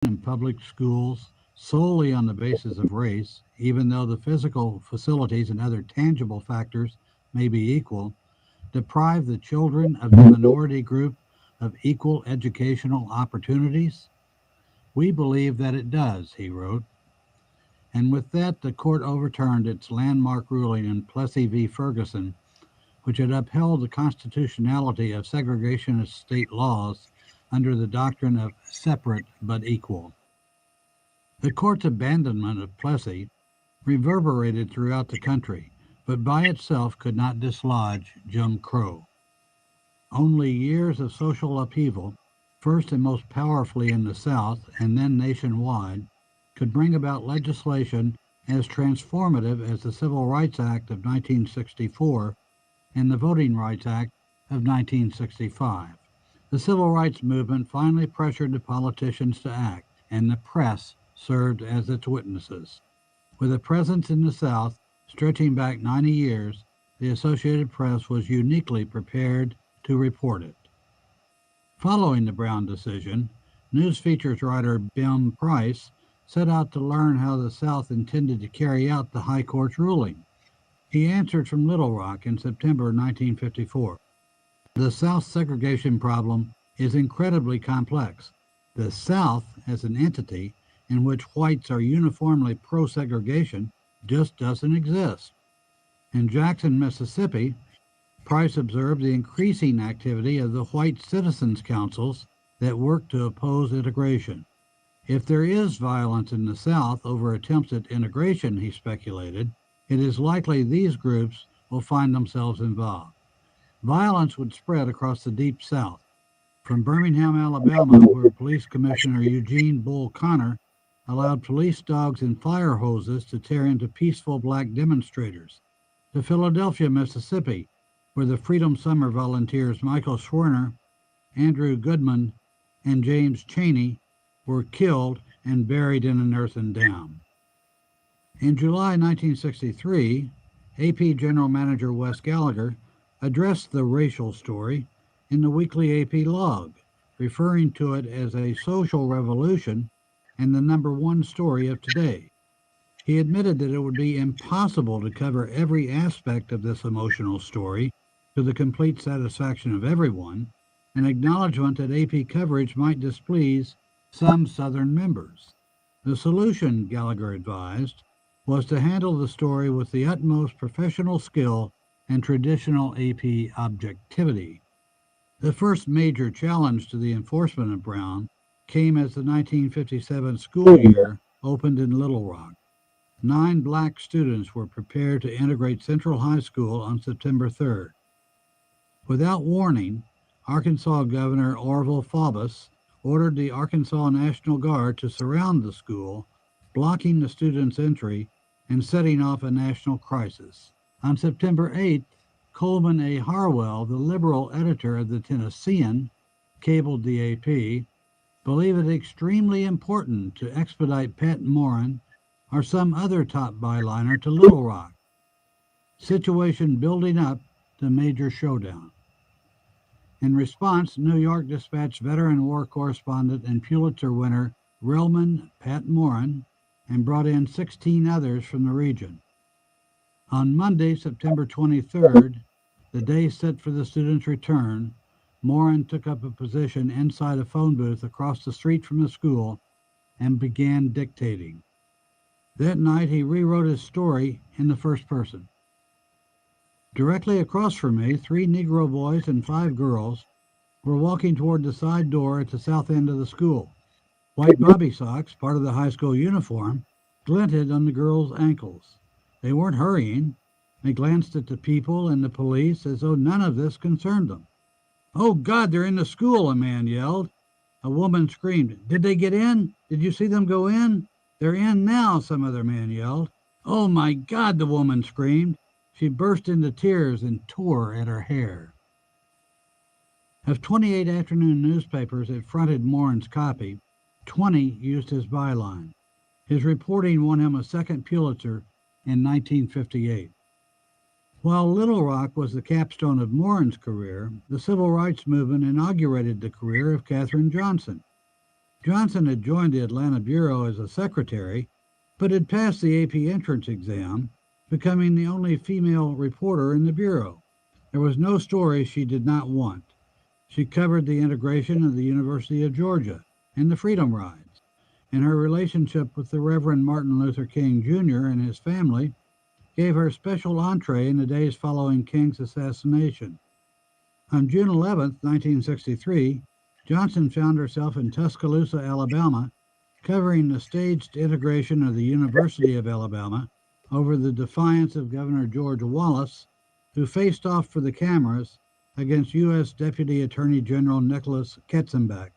in public schools solely on the basis of race, even though the physical facilities and other tangible factors may be equal, deprive the children of the minority group of equal educational opportunities? We believe that it does, he wrote. And with that, the court overturned its landmark ruling in Plessy v. Ferguson, which had upheld the constitutionality of segregationist state laws under the doctrine of separate but equal. The court's abandonment of Plessy reverberated throughout the country, but by itself could not dislodge Jim Crow. Only years of social upheaval, first and most powerfully in the South and then nationwide, could bring about legislation as transformative as the Civil Rights Act of 1964 and the Voting Rights Act of 1965. The civil rights movement finally pressured the politicians to act, and the press served as its witnesses. With a presence in the South stretching back 90 years, the Associated Press was uniquely prepared to report it. Following the Brown decision, news features writer Bim Price set out to learn how the South intended to carry out the High Court's ruling. He answered from Little Rock in September 1954. The South segregation problem is incredibly complex. The South, as an entity in which whites are uniformly pro-segregation, just doesn't exist. In Jackson, Mississippi, Price observed the increasing activity of the white citizens' councils that work to oppose integration. If there is violence in the South over attempts at integration, he speculated, it is likely these groups will find themselves involved. Violence would spread across the Deep South, from Birmingham, Alabama, where Police Commissioner Eugene Bull Connor allowed police dogs and fire hoses to tear into peaceful black demonstrators, to Philadelphia, Mississippi, where the Freedom Summer volunteers Michael Schwerner, Andrew Goodman, and James Chaney were killed and buried in an earthen dam. In July 1963, AP General Manager Wes Gallagher addressed the racial story in the weekly AP log, referring to it as a social revolution and the number one story of today. He admitted that it would be impossible to cover every aspect of this emotional story to the complete satisfaction of everyone, an acknowledgement that AP coverage might displease some Southern members. The solution, Gallagher advised, was to handle the story with the utmost professional skill and traditional AP objectivity. The first major challenge to the enforcement of Brown came as the 1957 school year opened in Little Rock. 9 black students were prepared to integrate Central High School on September 3rd. Without warning, Arkansas Governor Orville Faubus ordered the Arkansas National Guard to surround the school, blocking the students' entry and setting off a national crisis. On September 8th, Coleman A. Harwell, the liberal editor of the Tennessean, cabled the AP, believed it extremely important to expedite Pat Morin or some other top byliner to Little Rock. Situation building up to major showdown. In response, New York dispatched veteran war correspondent and Pulitzer winner Relman Pat Morin and brought in 16 others from the region. On Monday, September 23rd, the day set for the students' return, Morin took up a position inside a phone booth across the street from the school and began dictating. That night, he rewrote his story in the first person. Directly across from me, 3 Negro boys and 5 girls were walking toward the side door at the south end of the school. White bobby socks, part of the high school uniform, glinted on the girls' ankles. They weren't hurrying. They glanced at the people and the police as though none of this concerned them. "Oh, God, they're in the school," a man yelled. A woman screamed, "Did they get in? Did you see them go in?" "They're in now," some other man yelled. "Oh, my God," the woman screamed. She burst into tears and tore at her hair. Of 28 afternoon newspapers that fronted Morin's copy, 20 used his byline. His reporting won him a second Pulitzer in 1958. While Little Rock was the capstone of Morin's career, the civil rights movement inaugurated the career of Katherine Johnson. Johnson had joined the Atlanta Bureau as a secretary, but had passed the AP entrance exam, becoming the only female reporter in the Bureau. There was no story she did not want. She covered the integration of the University of Georgia and the Freedom Rides, and her relationship with the Reverend Martin Luther King Jr. and his family gave her special entree in the days following King's assassination. On June 11, 1963, Johnson found herself in Tuscaloosa, Alabama, covering the staged integration of the University of Alabama over the defiance of Governor George Wallace, who faced off for the cameras against U.S. Deputy Attorney General Nicholas Katzenbach.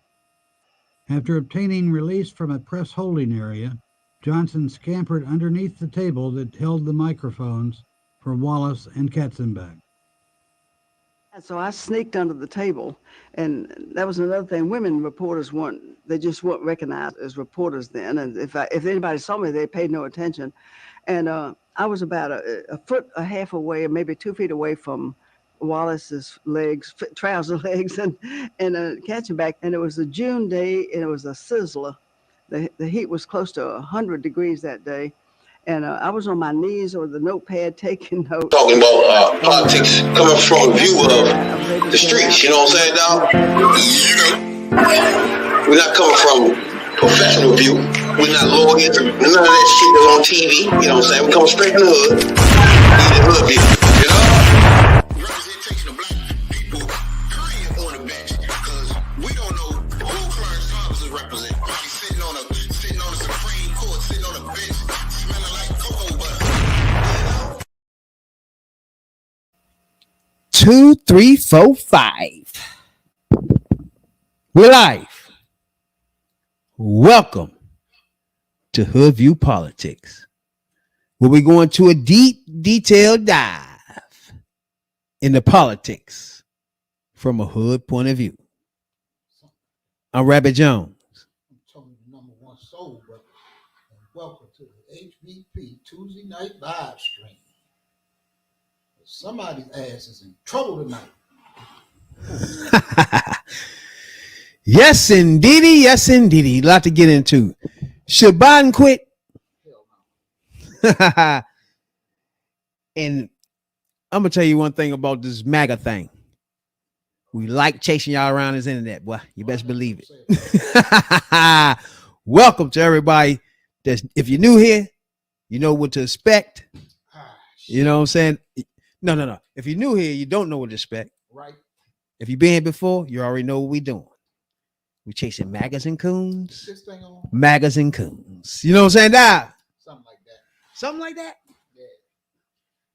After obtaining release from a press holding area, Johnson scampered underneath the table that held the microphones for Wallace and Katzenbach. So I sneaked under the table, and that was another thing. Women reporters they just weren't recognized as reporters then. And if anybody saw me, they paid no attention. And I was about a foot and a half away, maybe 2 feet away from Wallace's legs, trouser legs, and catching back. And it was a June day, and it was a sizzler. The heat was close to 100 degrees that day. And I was on my knees or the notepad taking notes. Talking about politics coming from a view of the streets, you know what I'm saying, dog? You know, we're not coming from professional view. We're not lawyers, none of that shit that's on TV, you know what I'm saying? We come straight from the hood, the hood view, you know? Representation of black people, period, on the bench, because we don't know who Clarence Thomas is representing. He's sitting on a Supreme Court, sitting on a bench, smelling like cocoa butter. 2, 3, 4, 5. We're live. Welcome to Hoodviewpolitics, where we go into a deep, detailed dive into politics from a hood point of view. I'm Rabbit Jones. I'm Tony, the number one soul brother, and welcome to the HVP Tuesday night live stream. Somebody's ass is in trouble tonight. Yes, indeedy. Yes, indeedy. A lot to get into. Should Biden quit? Hell no. And I'm going to tell you one thing about this MAGA thing. We like chasing y'all around this internet, boy. You best believe it. Welcome to everybody. If you're new here, you know what to expect. You know what I'm saying? No. If you're new here, you don't know what to expect. Right. If you've been here before, you already know what we're doing. We chasing MAGAs and coons. This thing on? MAGAs and coons. You know what I'm saying? Now, Something like that. something like that. Yeah.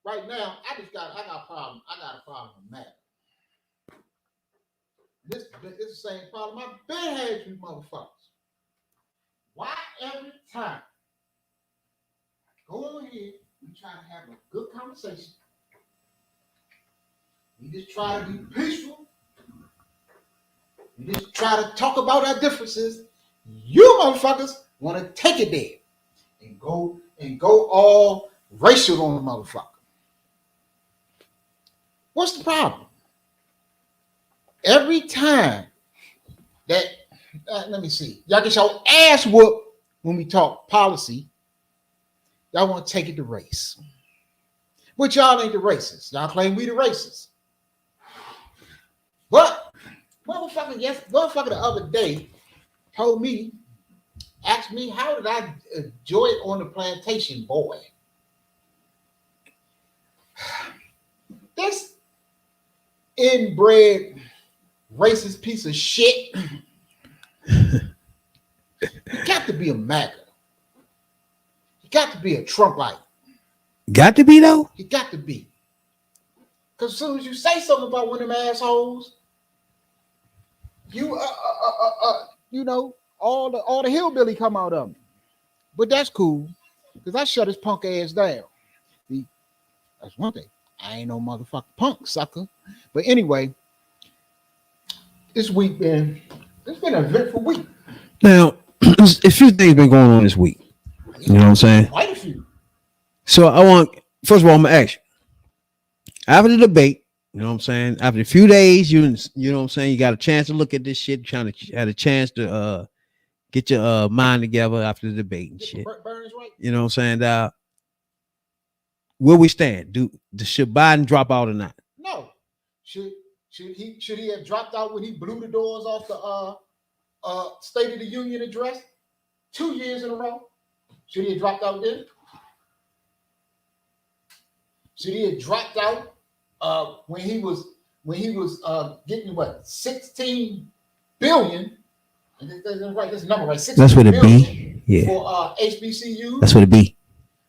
Right now, I got a problem. I got a problem with Matt. This is the same problem I've been had, you motherfuckers. Why every time I go on here, we try to have a good conversation. We just try to be peaceful. We just try to talk about our differences. You motherfuckers want to take it there and go all racial on the motherfucker. What's the problem? Every time that let me see, y'all get your ass whooped when we talk policy. Y'all want to take it to race, but y'all ain't the racists. Y'all claim we the racists, but motherfucker the other day asked me how did I enjoy it on the plantation, boy. This inbred racist piece of shit. You got to be a MAGA. You got to be a Trumpite. Got to be, though? You got to be. Because as soon as you say something about one of them assholes, you know, all the hillbilly come out of them. But that's cool, because I shut his punk ass down. See, that's one thing. I ain't no motherfucking punk, sucker. But anyway, this week, man, it's been an eventful week. Now, a few things been going on this week. You know what I'm saying? Quite a few. So first of all, I'm going to ask you. After the debate, you know what I'm saying? After a few days, you know what I'm saying? You got a chance to look at this shit, had a chance to Get your mind together after the debate and shit. Burns right. You know what I'm saying? Where we stand? Should Biden drop out or not? No. Should he have dropped out when he blew the doors off the State of the Union address 2 years in a row? Should he have dropped out then? Should he have dropped out when he was getting what 16 billion? Right, that's the number, right? That's what it be. Yeah. For HBCUs. That's what it be.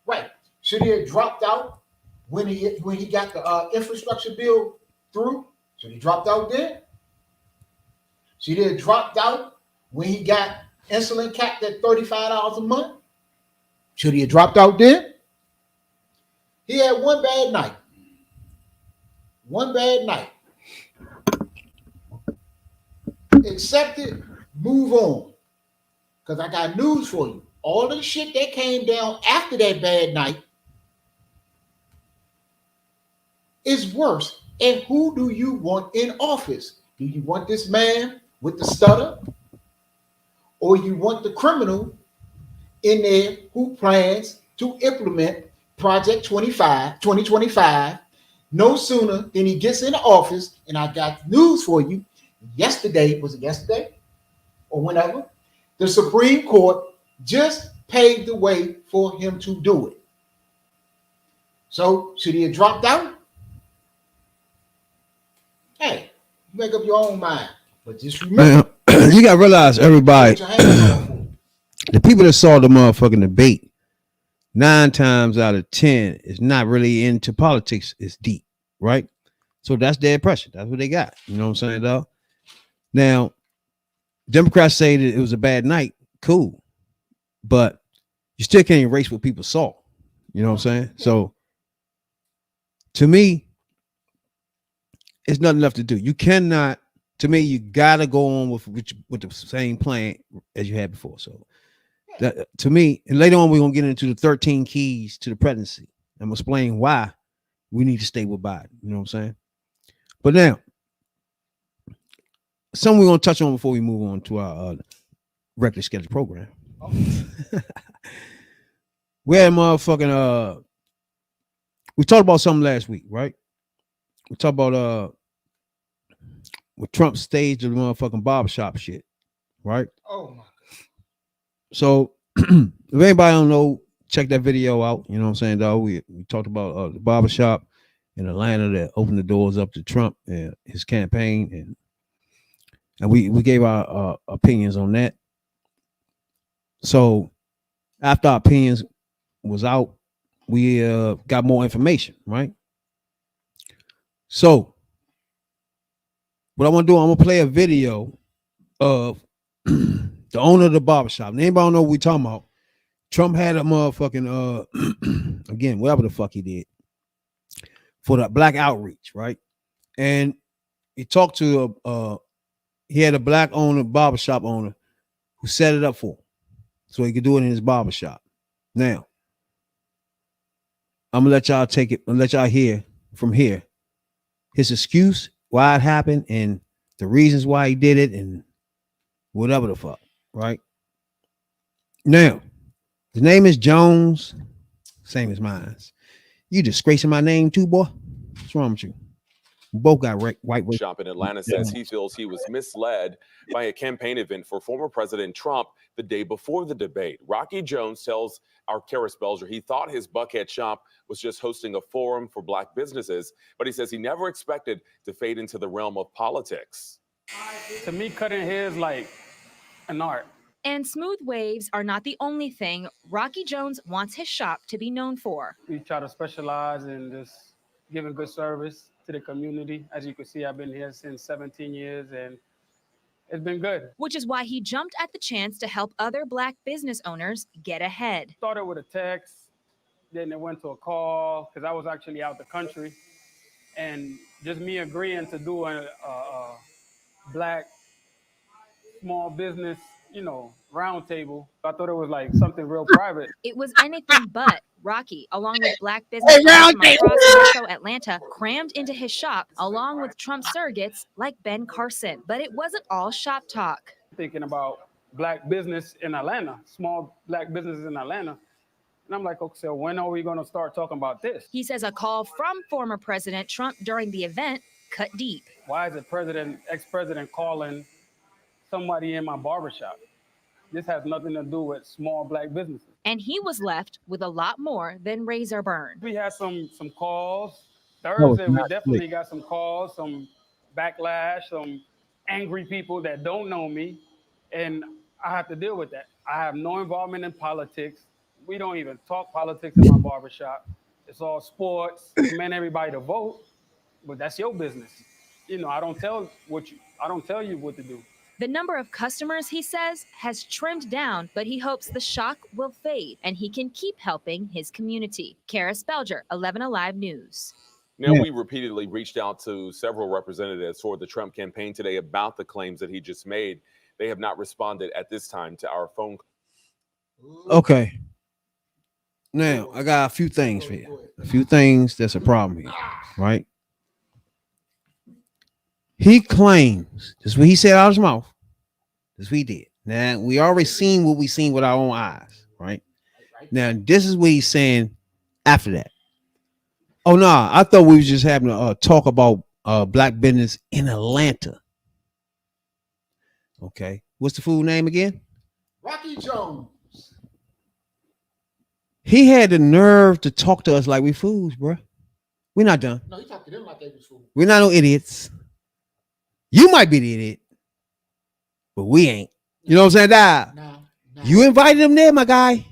Right. Should he have dropped out when he got the infrastructure bill through? Should he dropped out then? Should he have dropped out when he got insulin capped at $35 a month? Should he have dropped out then? He had one bad night. One bad night. Accept it, move on. Because I got news for you. All of the shit that came down after that bad night is worse. And who do you want in office? Do you want this man with the stutter? Or you want the criminal in there who plans to implement Project 2025 no sooner than he gets in office? And I got news for you. Yesterday, was it yesterday or whenever? The Supreme Court just paved the way for him to do it. So should he have dropped out? Hey, make up your own mind. But just remember, you gotta realize, everybody, the people that saw the motherfucking debate, 9 times out of 10 is not really into politics. It's deep, right? So that's their impression. That's what they got. You know what I'm saying, though? Now, Democrats say that it was a bad night. Cool. But you still can't erase what people saw. You know what I'm saying? So to me, it's nothing left to do. You cannot, to me, you gotta go on with the same plan as you had before. So that, to me, and later on, we're gonna get into the 13 keys to the presidency. I'm gonna explain why we need to stay with Biden. You know what I'm saying? But now, something we're gonna touch on before we move on to our regular scheduled program. We had motherfucking we talked about something last week, right? We talked about with Trump staged the motherfucking barbershop shit, right? oh my God. So if anybody don't know, check that video out. You know what I'm saying, dog? We talked about the barbershop in Atlanta that opened the doors up to Trump and his campaign, and we gave our opinions on that. So after our opinions was out, we got more information, right? So what I want to do, I'm gonna play a video of the owner of the barbershop. And anybody don't know what we talking about? Trump had a motherfucking again, whatever the fuck he did for the black outreach, right? And he talked to he had a black owner, barbershop owner, who set it up for him so he could do it in his barbershop. Now, I'm gonna let y'all take it and let y'all hear from here his excuse, why it happened, and the reasons why he did it, and whatever the fuck, right? Now, the name is Jones, same as mine. You disgracing my name too, boy. What's wrong with you? We both got white shop in Atlanta says he feels he was misled by a campaign event for former President Trump the day before the debate. Rocky Jones tells our Karis Belger he thought his Buckhead shop was just hosting a forum for black businesses, but he says he never expected to fade into the realm of politics. To me, cutting hair is like an art. And smooth waves are not the only thing Rocky Jones wants his shop to be known for. We try to specialize in just giving good service to the community. As you can see, I've been here since 17 years and it's been good. Which is why he jumped at the chance to help other black business owners get ahead. Started with a text, then it went to a call because I was actually out the country. And just me agreeing to do a black small business, roundtable. I thought it was like something real private. It was anything but. Rocky, along with black business owners from across Metro Atlanta, crammed into his shop, along with Trump surrogates like Ben Carson. But it wasn't all shop talk. Thinking about black business in Atlanta, small black businesses in Atlanta. And I'm like, okay, so when are we going to start talking about this? He says a call from former President Trump during the event cut deep. Why is the ex-president calling somebody in my barbershop? This has nothing to do with small black businesses. And he was left with a lot more than razor burn. We had some calls. Thursday, we definitely got some calls, some backlash, some angry people that don't know me. And I have to deal with that. I have no involvement in politics. We don't even talk politics in my barbershop. It's all sports. Man, everybody to vote, but that's your business. You know, I don't tell you what to do. The number of customers, he says, has trimmed down, but he hopes the shock will fade and he can keep helping his community. Kara Spelger, 11 Alive News. Now, we repeatedly reached out to several representatives for the Trump campaign today about the claims that he just made. They have not responded at this time to our phone call. Okay. Now, I got a few things for you. A few things that's a problem here, right? He claims, this is what he said out of his mouth. This is what he did. Now, we already seen what we seen with our own eyes, right? Now, this is what he's saying after that. Oh, no, I thought we was just having a talk about black business in Atlanta. Okay. What's the fool name again? Rocky Jones. He had the nerve to talk to us like we fools, bro. We're not done. No, he talked to them like they was fools. We're not no idiots. You might be the idiot, but we ain't. You know what I'm saying? No. You invited them there, my guy.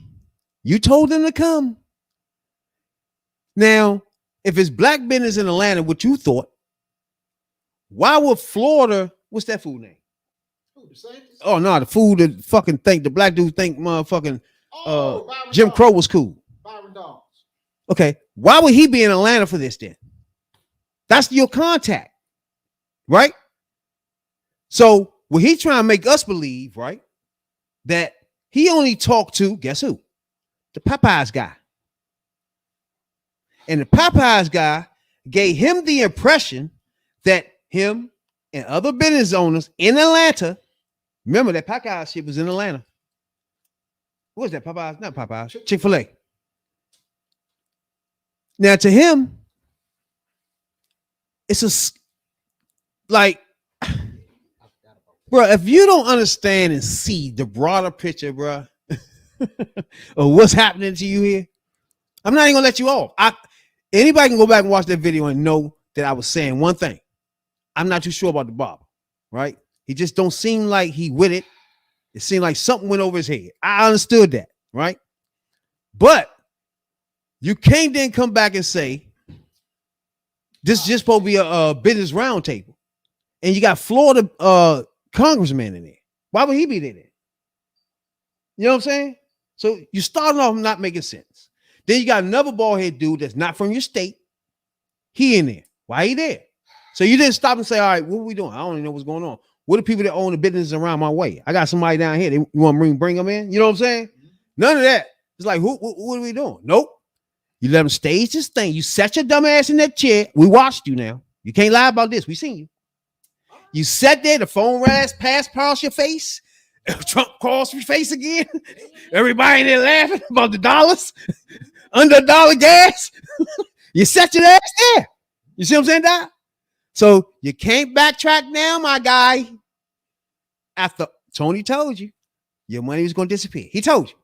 You told them to come. Now, if it's black business in Atlanta, what you thought, why would Florida, what's that fool name? Oh, no, the fool that fucking think, the black dude think motherfucking Jim Crow was cool. Okay, why would he be in Atlanta for this then? That's your contact, right? So what he trying to make us believe, right, that he only talked to, guess who? The Popeyes guy. And the Popeyes guy gave him the impression that him and other business owners in Atlanta, remember that Popeyes shit was in Atlanta. What was that? Popeyes? Not Popeyes. Chick-fil-A. Now to him, it's a like, bro, if you don't understand and see the broader picture, bro, of what's happening to you here, I'm not even gonna let you off. Anybody can go back and watch that video and know that I was saying one thing. I'm not too sure about the barber, right? He just don't seem like he with it. It seemed like something went over his head. I understood that, right? But you can't then come back and say this is just supposed to be a business roundtable, and you got Florida congressman in there. Why would he be there? You know what I'm saying? So you starting off not making sense. Then you got another bald head dude that's not from your state. He in there. Why he there? So you didn't stop and say, all right, what are we doing? I don't even know what's going on. What are people that own the business around my way? I got somebody down here. You want to bring them in? You know what I'm saying? None of that. It's like, what are we doing? Nope. You let them stage this thing. You sat your dumb ass in that chair. We watched you now. You can't lie about this. We seen you. You sat there. The phone passed past your face. Trump calls your face again. Everybody in there laughing about the dollars. Under $1 gas. You sat your ass there. You see what I'm saying, Doc? So you can't backtrack now, my guy. After Tony told you your money was going to disappear. He told you.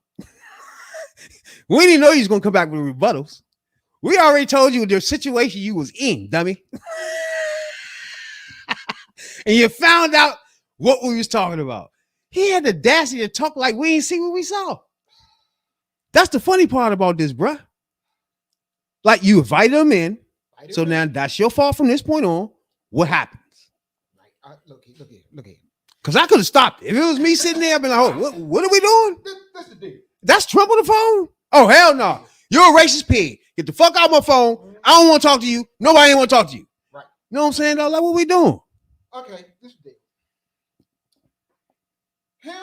We didn't know he was going to come back with rebuttals. We already told you the situation you was in, dummy. And you found out what we was talking about. He had the audacity to talk like we ain't see what we saw. That's the funny part about this, bruh. Like you invited him in. So now that's your fault from this point on. What happens? Look here. Because I could have stopped it. If it was me sitting there, I'd be like, oh, what are we doing? That's the deal. That's Trump on the phone? Oh, hell no. You're a racist pig. Get the fuck out of my phone. I don't want to talk to you. Nobody ain't want to talk to you. Right. You know what I'm saying, though? Like, what we doing? Okay, this is the deal. Him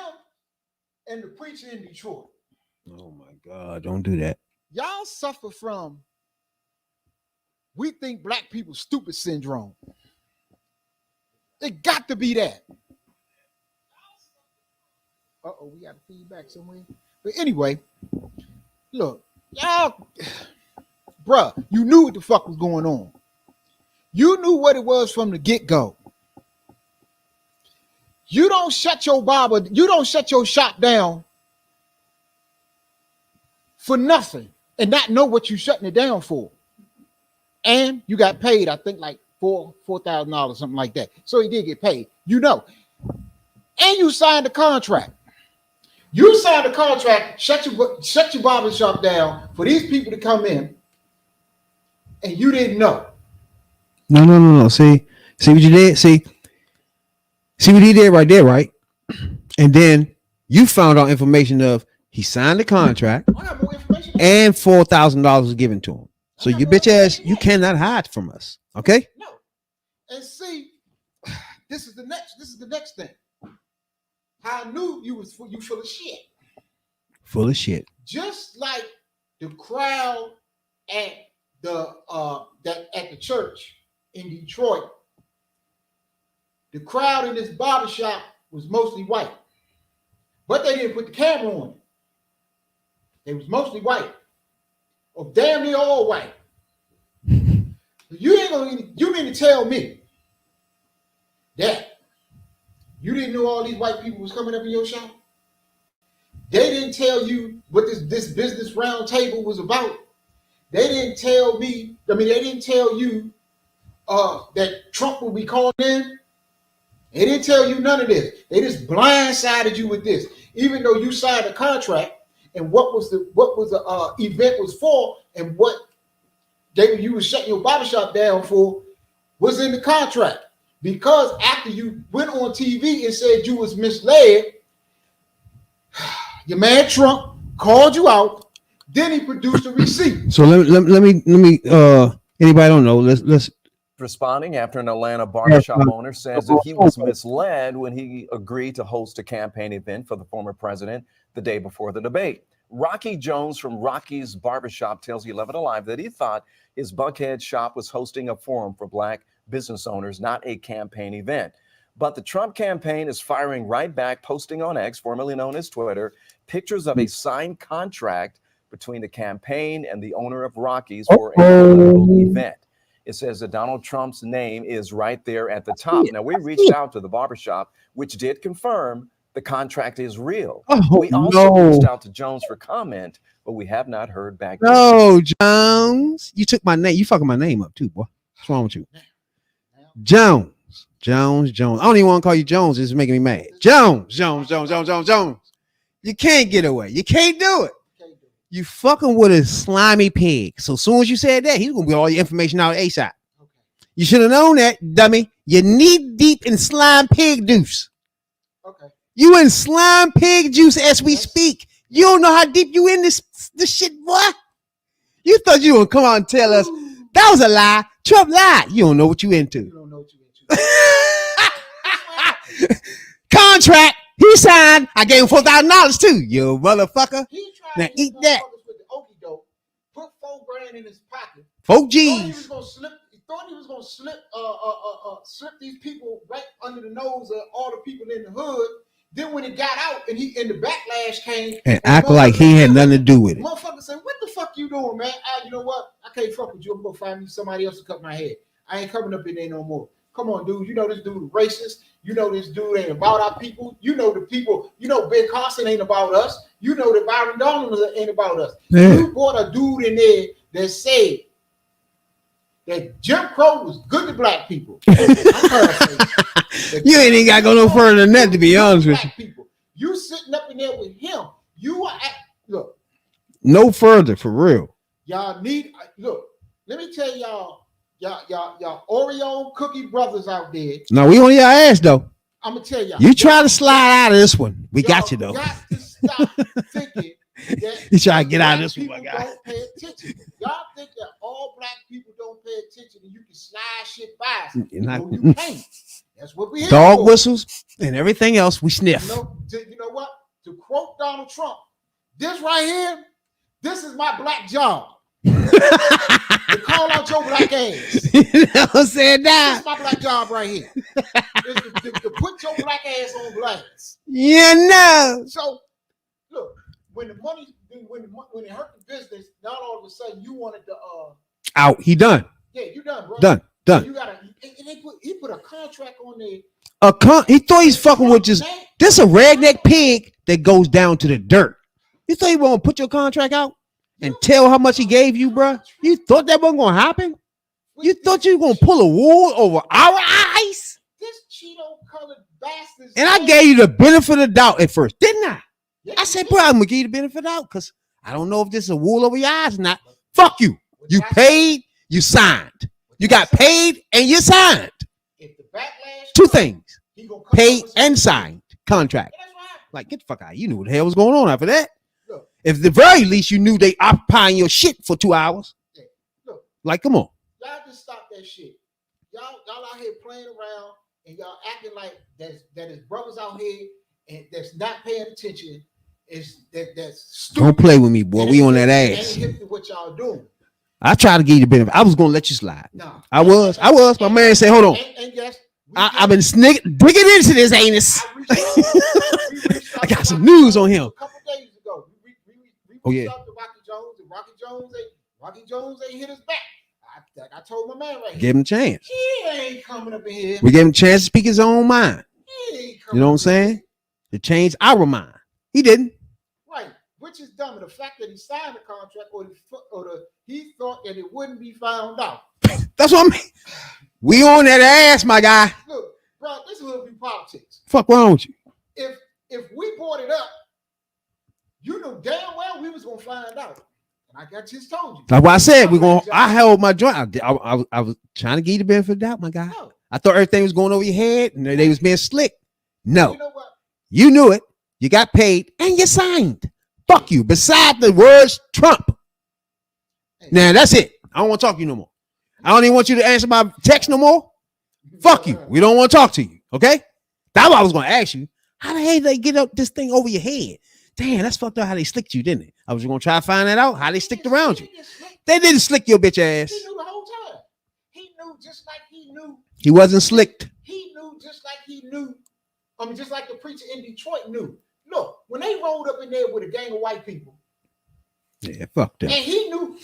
and the preacher in Detroit. Oh, my God. Don't do that. Y'all suffer from we think black people stupid syndrome. It got to be that. Uh-oh, we got feedback somewhere. But anyway, look, y'all, bruh, you knew what the fuck was going on. You knew what it was from the get-go. You don't shut your barber, you don't shut your shop down for nothing and not know what you're shutting it down for. And you got paid, I think, like $4,000, something like that. So he did get paid, you know. And you signed a contract. You signed a contract, shut your barber shop down for these people to come in, and you didn't know. No. See what you did? See what he did right there, right? And then you found out information of he signed the contract I got more information. and $4,000 was given to him. So you bitch ass, you cannot hide from us. Okay? No. And see, this is the next thing. How I knew you full of shit. Full of shit. Just like the crowd at the church in Detroit, the crowd in this barbershop was mostly white, but they didn't put the camera on it. They was mostly white, or damn near all white. You mean to tell me that you didn't know all these white people was coming up in your shop? They didn't tell you what this business round table was about. They didn't tell me, they didn't tell you that Trump will be called in. They didn't tell you none of this. They just blindsided you with this. Even though you signed a contract and what the event was for and what you were shutting your barbershop down for was in the contract. Because after you went on TV and said you was misled, your man Trump called you out. Then he produced a receipt. So let me anybody don't know, let's responding after an Atlanta barbershop owner says that he was misled when he agreed to host a campaign event for the former president the day before the debate. Rocky Jones from Rocky's Barbershop tells 11 Alive that he thought his Buckhead shop was hosting a forum for Black business owners, not a campaign event. But the Trump campaign is firing right back, posting on X, formerly known as Twitter, pictures of a signed contract between the campaign and the owner of Rocky's for a political event. It says that Donald Trump's name is right there at the top. Now, we reached out to the barbershop, which did confirm the contract is real. We also reached out to Jones for comment, but we have not heard back. No, Jones. You took my name. You fucking my name up too, boy. What's wrong with you? Jones. I don't even want to call you Jones. It's making me mad. Jones. You can't get away. You can't do it. You fucking with a slimy pig. So as soon as you said that, he's gonna get all your information out ASAP. You should have known that, dummy. You're knee deep in slime pig juice. Okay. You in slime pig juice as we speak. You don't know how deep you in this shit, boy. You thought you would come out and tell us that was a lie. Trump lied. You don't know what you into. You don't know what you into. Contract. He signed. I gave him $4,000 too. You motherfucker. He tried Now to eat that. with the okie doke, put $4,000 in his pocket. 4 Thought he G's. was gonna slip these people right under the nose of all the people in the hood. Then when it got out and the backlash came, And act like he had nothing to do with it. Motherfucker said, "What the fuck you doing, man? You know what? I can't fuck with you. I'm gonna find me somebody else to cut my head. I ain't coming up in there no more. Come on, dude. You know this dude is racist. You know this dude ain't about our people. You know the people. You know Ben Carson ain't about us. You know that Byron Donald ain't about us. Yeah. You brought a dude in there that said that Jim Crow was good to black people. I'm paraphrasing. You ain't even got to go no further than that, to be honest with you. People. You sitting up in there with him. You are look. No further, for real. Y'all need look. Let me tell y'all Oreo cookie brothers out there. No, we on your ass though. I'm gonna tell y'all. You try to slide out of this one. We got you though. Got to stop thinking that You try to get out of this one, people my guy. don't pay attention. Y'all think that all black people don't pay attention and you can slide shit by. You can't. That's what we Dog for. whistles and everything else we sniff. You know what? To quote Donald Trump, this right here, this is my black job. To call out your black ass. You know what I'm saying? Now, This is my black job right here. Is to put your black ass on blast. you know. So, look, when the money, when it hurt the business, now all of a sudden you wanted to Out. He done. yeah, you done, bro. Done. You gotta. He put a contract on there. He thought he's fucking with just this a redneck pig that goes down to the dirt. You thought he won't put your contract out and tell how much he gave you, bro? You thought that wasn't gonna happen? You thought you were gonna pull a wool over our eyes? This Cheeto colored bastard. And I gave you the benefit of the doubt at first, didn't I? Yeah, I said, bro, I'm gonna give you the benefit of the doubt because I don't know if this is a wool over your eyes or not. Fuck you. You paid, you signed. You got paid and you signed. If the backlash, Two things. he gonna come Paid up with and something. signed contract. Yeah, that's right. Like, get the fuck out. You knew what the hell was going on after that. Look. If at the very least you knew they occupying your shit for 2 hours. Yeah. Look. Like, come on. Y'all just stop that shit. Y'all out here playing around and y'all acting like that is brothers out here and that's not paying attention. That's stupid. Don't play with me, boy. We on that ass. Ain't hip to what y'all doing. I tried to give you the benefit. I was gonna let you slide. No. I was. My man said, hold on. And yes, I've been digging into this anus. I got some news on him. A couple days ago, we Oh, yeah. reached out to Rocky Jones, and Rocky Jones ain't hit us back. I told my man right here, Give him a chance. he ain't coming up in here. We gave him a chance to speak his own mind. He ain't You coming know what I'm up in here. saying? To change our mind. He didn't. Right, which is dumb. The fact that he signed the contract, he thought that it wouldn't be found out. That's what I mean. We on that ass, my guy. Look, bro, this is Hoodview politics. Fuck wrong with you? If we brought it up, you know damn well we was gonna find out. And I just told you. Like what I said, I held my joint. I was trying to give you the benefit of the doubt, my guy. No. I thought everything was going over your head and they was being slick. No. You know what? You knew it. You got paid and you signed. Fuck you. Beside the words Trump. Now that's it. I don't want to talk to you no more. I don't even want you to answer my text no more. Fuck you. We don't want to talk to you. Okay? That's what I was going to ask you. How the hell did they get up this thing over your head? Damn, that's fucked up how they slicked you, didn't it? I was going to try to find that out. How they sticked around you. They didn't slick your bitch ass. He knew the whole time. He knew just like he knew. He wasn't slicked. He knew just like he knew. I mean, just like the preacher in Detroit knew. Look, when they rolled up in there with a gang of white people, Yeah, fuck that. and he knew,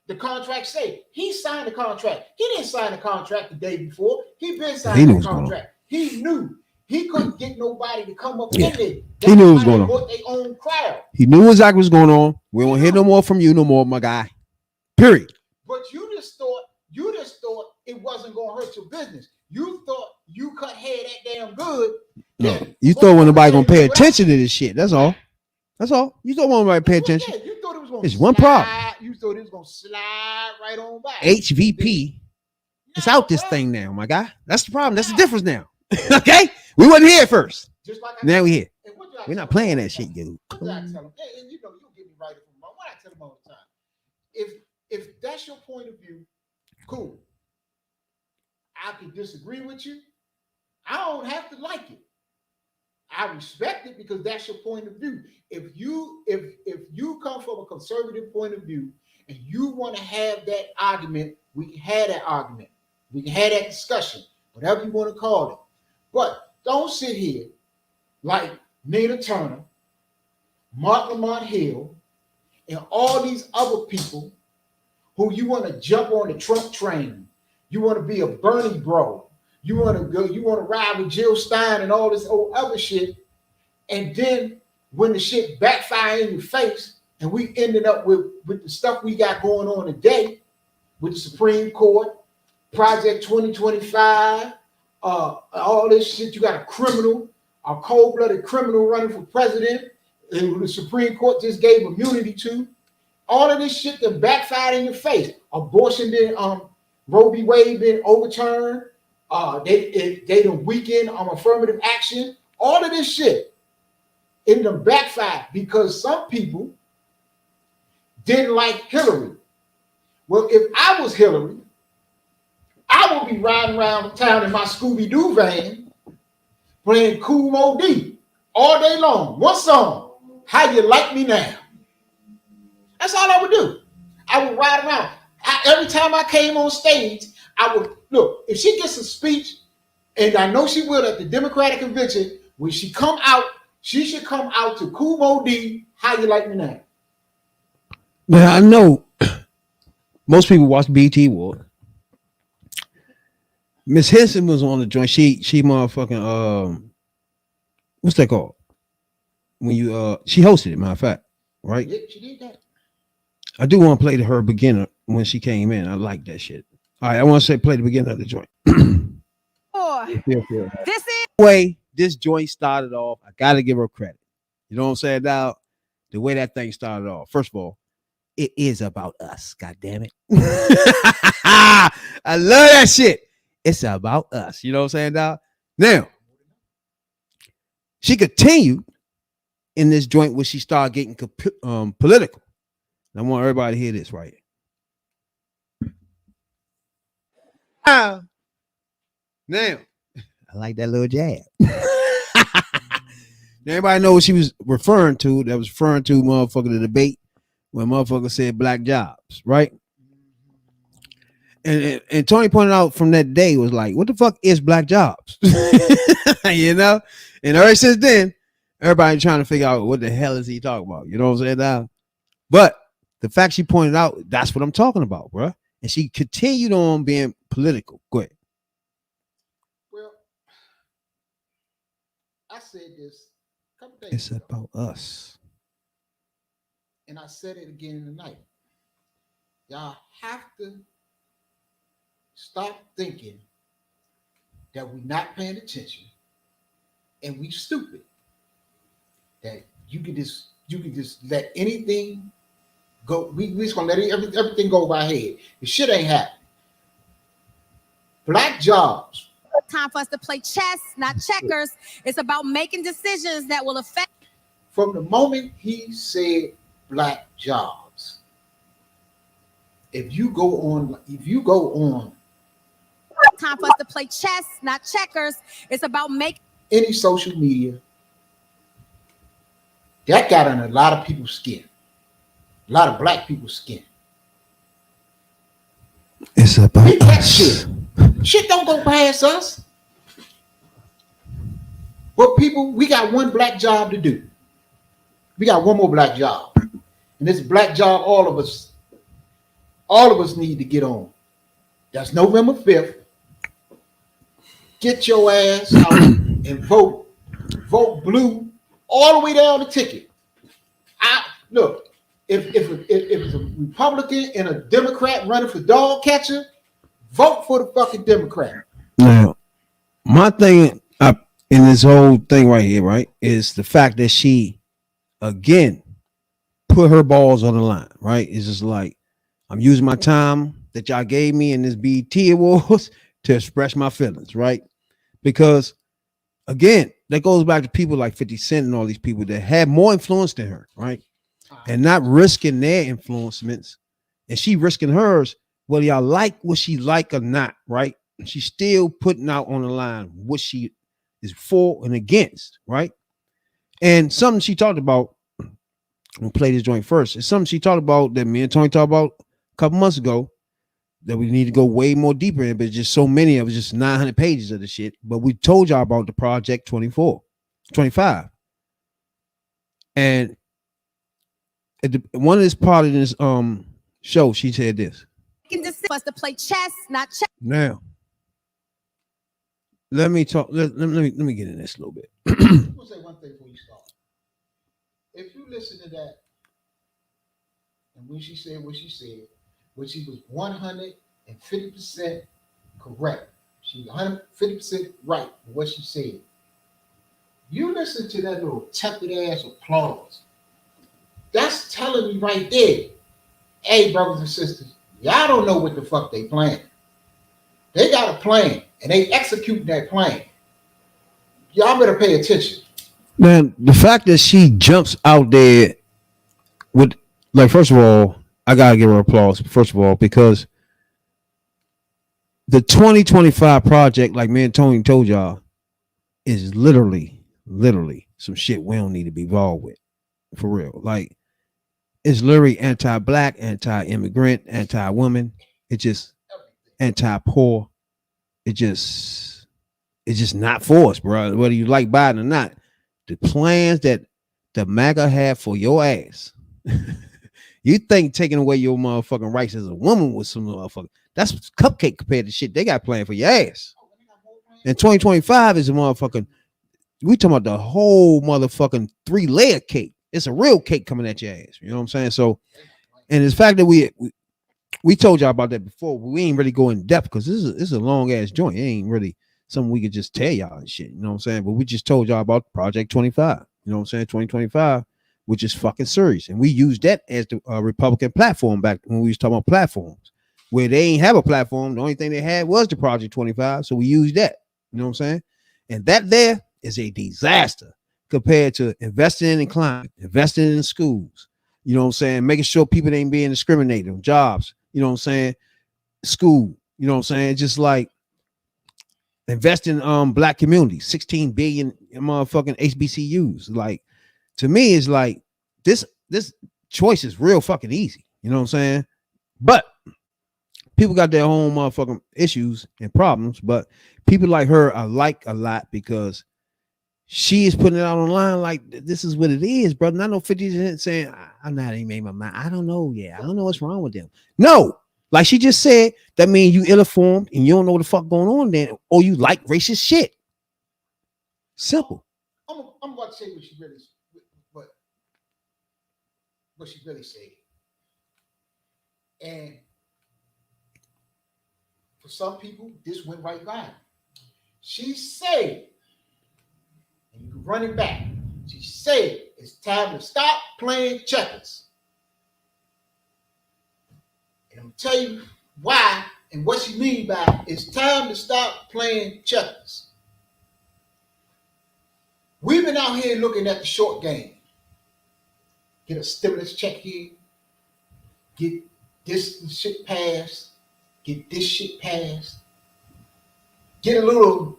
the contract say, he signed the contract. He didn't sign the contract the day before. He been signing the contract. He knew he couldn't get nobody to come up in there. He knew what was going on. Brought their own crowd. He knew exactly what was going on. We won't hear no more from you no more, my guy. Period. But you just thought it wasn't gonna hurt your business. You thought you cut hair that damn good. No, you thought when nobody gonna pay attention to this shit. That's all. That's all. You don't want nobody to pay attention. Yeah, you thought it was gonna It's one problem. You thought it was gonna slide right on by. HVP. It's out this thing now, my guy. That's the problem. That's the difference now. Okay? We wasn't here at first. Just like Now we here. and what did I We're tell not him? playing that shit, dude. What did I tell him? And you know, you'll get me right from what I tell him all the time. If that's your point of view, cool. I can disagree with you. I don't have to like it. I respect it because that's your point of view. If you come from a conservative point of view and you want to have that argument, we can have that argument. We can have that discussion, whatever you want to call it. But don't sit here like Nina Turner, Mark Lamont Hill, and all these other people who you want to jump on the Trump train. You want to be a Bernie bro. You want to ride with Jill Stein and all this old other shit. And then when the shit backfire in your face, and we ended up with the stuff we got going on today with the Supreme Court, Project 2025, all this shit, you got a cold-blooded criminal running for president, and the Supreme Court just gave immunity to. All of this shit that backfired in your face. Abortion did, Roe v. Wade been overturned. They done weakened affirmative action. All of this shit, it done backfired because some people didn't like Hillary. Well, if I was Hillary, I would be riding around town in my Scooby-Doo van playing Cool Mo D all day long. One song, How You Like Me Now. That's all I would do. I would ride around. Every time I came on stage, I would look. If she gets a speech, and I know she will at the Democratic convention, when she come out, she should come out to Kumo D. How you like me now? Now I know most people watch BT War. Miss Henson was on the joint. She motherfucking what's that called? When you she hosted it, matter of fact, right? Yeah, she did that. I do want to play her beginner when she came in. I like that shit. All right, I want to say play the beginning of the joint. This is The way this joint started off, I gotta give her credit. You know what I'm saying? Now, the way that thing started off, first of all, it is about us. God damn it. I love that shit. It's about us. You know what I'm saying, dog? Now, she continued in this joint where she started getting political. And I want everybody to hear this right here. Now, I like that little jab. Everybody know what she was referring to. That was referring to motherfucker the debate when motherfucker said black jobs, right? And Tony pointed out from that day was like, what the fuck is black jobs? You know? And ever since then, everybody trying to figure out what the hell is he talking about. You know what I'm saying now? But the fact she pointed out, that's what I'm talking about, bro. And she continued on being political. Go ahead. Well, I said this a couple days It's ago, about us. and I said it again tonight. Y'all have to stop thinking that we're not paying attention and we stupid. That you can just let anything go. We just gonna let everything go by head. The shit ain't happening. Black jobs. time for us to play chess, not checkers. It's about making decisions that will affect. From the moment he said black jobs, if you go on Time for us to play chess, not checkers. It's about making any social media, that got on a lot of people's skin, a lot of black people's skin. It's about We catch us. shit. Shit don't go past us. But people, we got one black job to do. We got one more black job. And this black job all of us need to get on. That's November 5th. Get your ass out and vote. Vote blue all the way down the ticket. Look, if it's a Republican and a Democrat running for dog catcher, vote for the fucking Democrat. Now, my thing in this whole thing right here, right, is the fact that she again put her balls on the line, right? It's just like, I'm using my time that y'all gave me in this BT Awards to express my feelings, right? Because again, that goes back to people like 50 Cent and all these people that had more influence than her, right? And not risking their influences, and she risking hers, whether y'all like what she like or not, right? She's still putting out on the line what she is for and against, right? And something she talked about, we'll play this joint first. It's something she talked about that me and Tony talked about a couple months ago that we need to go way more deeper in, but just so many of it, just 900 pages of the shit. But we told y'all about the Project 25. And at one of this part of this show, she said this. for us to play chess, not check. Now, let me talk. Let me get in this a little bit. I'm gonna say one thing before you start. If you listen to that, and when she said what she said, when she was 150% correct, she was 150% right for what she said. You listen to that little tepid ass applause. That's telling me right there, hey, brothers and sisters, y'all don't know what the fuck they plan. They got a plan, and they executing that plan. Y'all better pay attention. Man, the fact that she jumps out there with, like, first of all, I gotta give her applause, first of all, because the 2025 project, like me and Tony told y'all, is literally some shit we don't need to be involved with. For real. Like, It's literally anti-black, anti-immigrant, anti-woman. It's just anti-poor. It's just not for us, bro. Whether you like Biden or not, the plans that the MAGA have for your ass. You think taking away your motherfucking rights as a woman was some motherfucker? That's cupcake compared to shit they got planned for your ass. And 2025 is a motherfucking. We talking about the whole motherfucking 3-layer cake. It's a real cake coming at your ass. You know what I'm saying? So, and it's the fact that we told y'all about that before, but we ain't really go in depth because this is a long ass joint. It ain't really something we could just tell y'all and shit. You know what I'm saying? But we just told y'all about Project 25. You know what I'm saying? 2025, which is fucking serious. And we used that as the Republican platform back when we was talking about platforms. Where they ain't have a platform. The only thing they had was the Project 25. So we used that. You know what I'm saying? And that there is a disaster compared to investing in climate, investing in schools. You know what I'm saying? Making sure people ain't being discriminated on jobs. You know what I'm saying? School. You know what I'm saying? Just like investing black communities, 16 billion motherfucking HBCUs. Like, to me, it's like this choice is real fucking easy. You know what I'm saying? But people got their own motherfucking issues and problems. But people like her I like a lot because she is putting it out online like this is what it is, brother. Not no 50 Cent saying I'm not even made my mind. I don't know. Yeah, I don't know what's wrong with them. No, like she just said, that means you ill-informed and you don't know what the fuck going on then, or you like racist shit. Simple. I'm about to say what she really said. And for some people, this went right by. She said, and you can run it back. She said it's time to stop playing checkers. And I'm gonna tell you why and what she mean by it's time to stop playing checkers. We've been out here looking at the short game. Get a stimulus check here. Get this shit passed. Get this shit passed. Get a little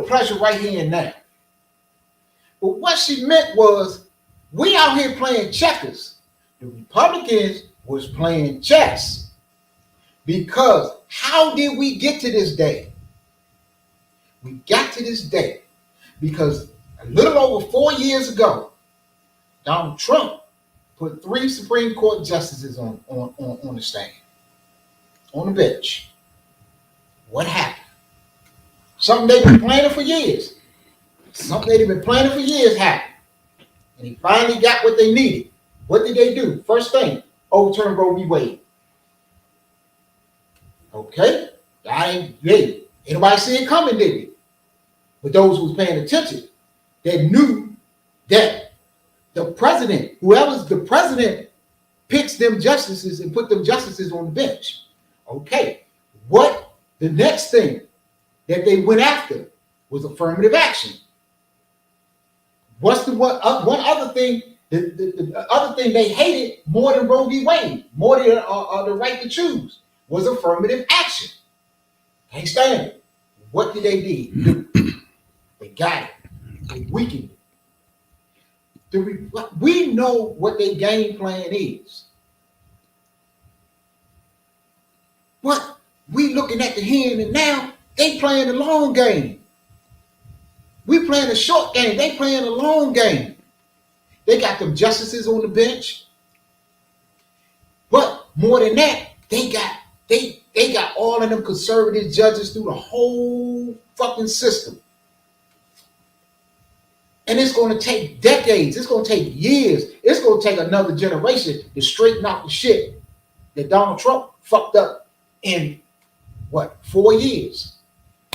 pressure right here and now. But what she meant was, we out here playing checkers. The Republicans was playing chess. Because how did we get to this day? We got to this day because a little over 4 years ago, Donald Trump put 3 Supreme Court justices on the stand, on the bench. What happened? Something they've been planning for years. Happened. And he finally got what they needed. What did they do? First thing, overturn Roe v. Wade. Okay? Anybody see it coming, did they? But those who was paying attention, they knew that the president, whoever's the president, picks them justices and put them justices on the bench. Okay, what the next thing that they went after was affirmative action. What's the one other thing? The other thing they hated more than Roe v. Wade, more than the right to choose, was affirmative action. Can't stand it. What did they do? They got it. They weakened it. We know what their game plan is. But we looking at the here and now, they playing the long game. We playing the short game. They playing the long game. They got them justices on the bench. But more than that, they got all of them conservative judges through the whole fucking system. And it's going to take decades. It's going to take years. It's going to take another generation to straighten out the shit that Donald Trump fucked up in, 4 years.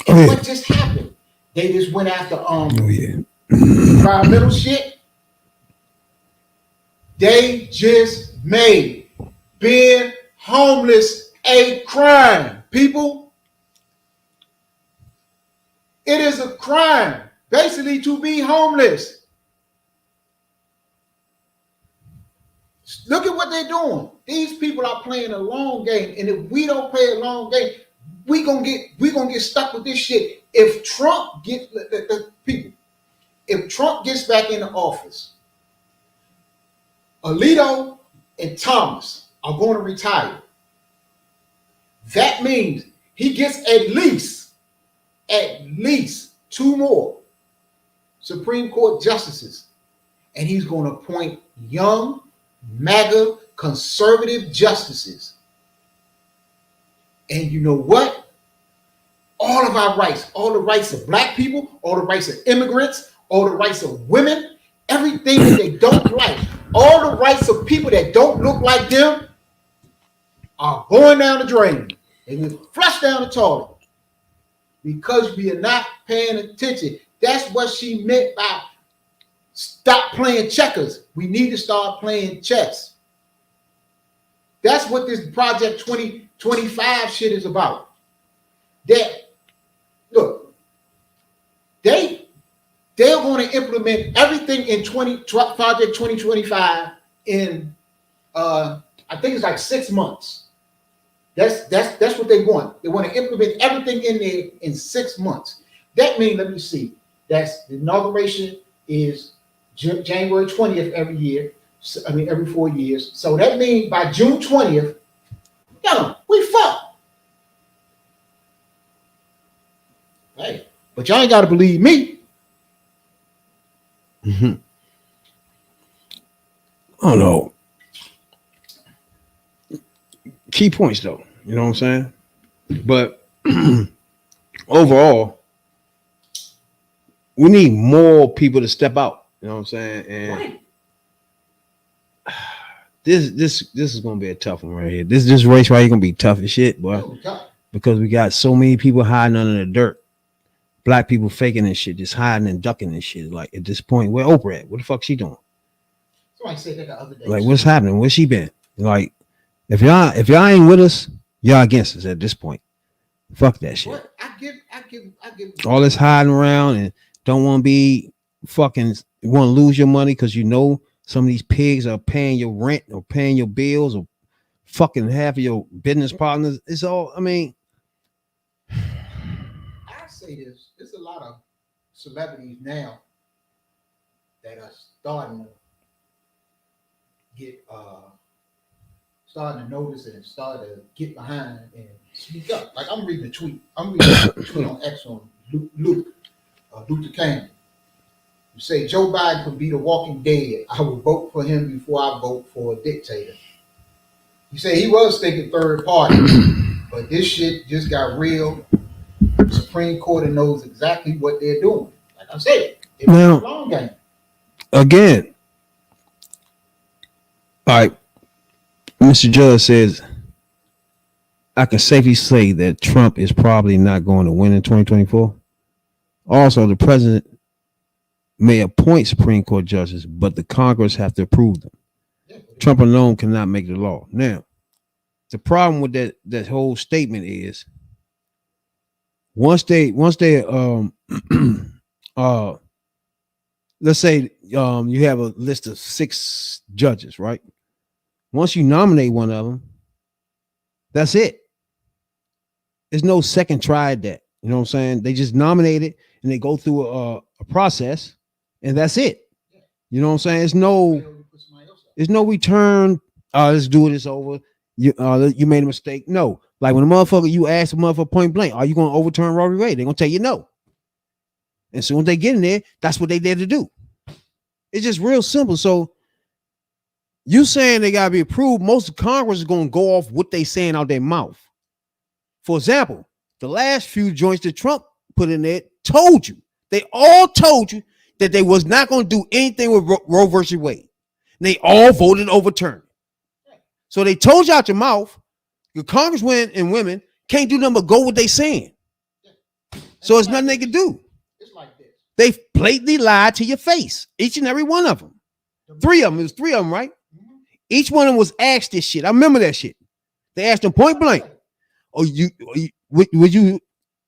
And what just happened? They just went after environmental shit. They just made being homeless a crime, people. It is a crime, basically, to be homeless. Look at what they're doing. These people are playing a long game, and if we don't play a long game, we gonna get stuck with this shit. If Trump get the people, if Trump gets back into office, Alito and Thomas are going to retire. That means he gets at least 2 more Supreme Court justices, and he's going to appoint young, MAGA, conservative justices. And you know what? All of our rights, all the rights of black people, all the rights of immigrants, all the rights of women, everything that they don't like, all the rights of people that don't look like them are going down the drain. They will flush down the toilet because we are not paying attention. That's what she meant by stop playing checkers. We need to start playing chess. That's what this Project 2025 shit is about. That, look, they're going to implement everything in Project 2025 in I think it's like 6 months. That's what they want. They want to implement everything in there in 6 months. That means, let me see, that's the inauguration is January 20th every year. I mean, every 4 years. So that means by June 20th, we fucked. Hey, but y'all ain't got to believe me. Mm-hmm. I don't know. Key points, though. You know what I'm saying? But overall, we need more people to step out. You know what I'm saying? And Right. this is gonna be a tough one right here. This race right here gonna be tough as shit, boy. Because we got so many people hiding under the dirt. Black people faking this shit, just hiding and ducking this shit. Like at this point, where Oprah at? What the fuck she doing? Somebody said that the other day. Like, what's happening? Where's she been? Like, if y'all ain't with us, y'all against us at this point. Fuck that shit. What? I give. All this hiding around and don't want to be fucking want to lose your money because you know some of these pigs are paying your rent or paying your bills or fucking half of your business partners. It's all, I mean, I say this. There's a lot of celebrities now that are starting to get starting to notice and start to get behind and speak up. Like I'm reading a tweet. I'm reading a tweet on X on Luther King. You say Joe Biden could be the walking dead. I would vote for him before I vote for a dictator. You say he was thinking third party, but this shit just got real. The Supreme Court knows exactly what they're doing. Like I said, it's Now, a long game. Again, all right, Mr. Judge says, I can safely say that Trump is probably not going to win in 2024. Also, the president may appoint Supreme Court judges, but the Congress have to approve them. Trump alone cannot make the law. Now, the problem with that whole statement is once they let's say you have a list of 6 judges, right? Once you nominate one of them, that's it. There's no second try at that. You know what I'm saying? They just nominate it and they go through a process, and that's it. You know what I'm saying? There's no return. Let's do it. It's over. You made a mistake. No. Like when a motherfucker, you ask a motherfucker point blank, are you going to overturn Roe v. Wade? They're going to tell you no. And soon as they get in there, that's what they there to do. It's just real simple. So you saying they got to be approved, most of Congress is going to go off what they saying out their mouth. For example, the last few joints that Trump put in there told you, they all told you that they was not going to do anything with Roe versus Wade. And they all voted overturned. So they told you out your mouth, your congressmen and women can't do nothing but go what they saying. So it's nothing they can do. It's like this. They blatantly lied to your face, each and every one of them. 3 of them. It was 3 of them, right? Each one of them was asked this shit. I remember that shit. They asked them point blank, would you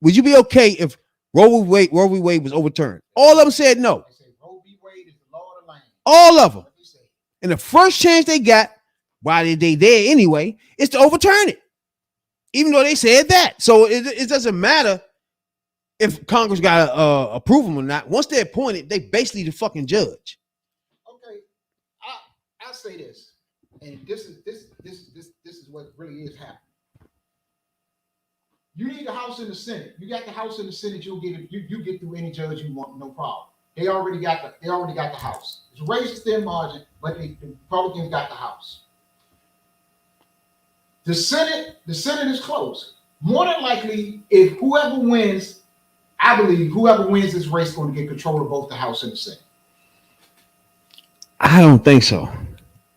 be okay if Roe v. Wade was overturned? All of them said no. All of them. And the first chance they got, why did they there anyway, is to overturn it. Even though they said that. So it doesn't matter if Congress got to approve them or not. Once they're appointed, they basically the fucking judge. Okay, I say this, and this is what really is happening. You need the House and the Senate. You got the House and the Senate. You'll get it. You get through any judge you want, no problem. They already got the House. It's raised a thin margin, but the Republicans got the House. The Senate is close. More than likely, if whoever wins, I believe whoever wins this race is going to get control of both the House and the Senate. I don't think so.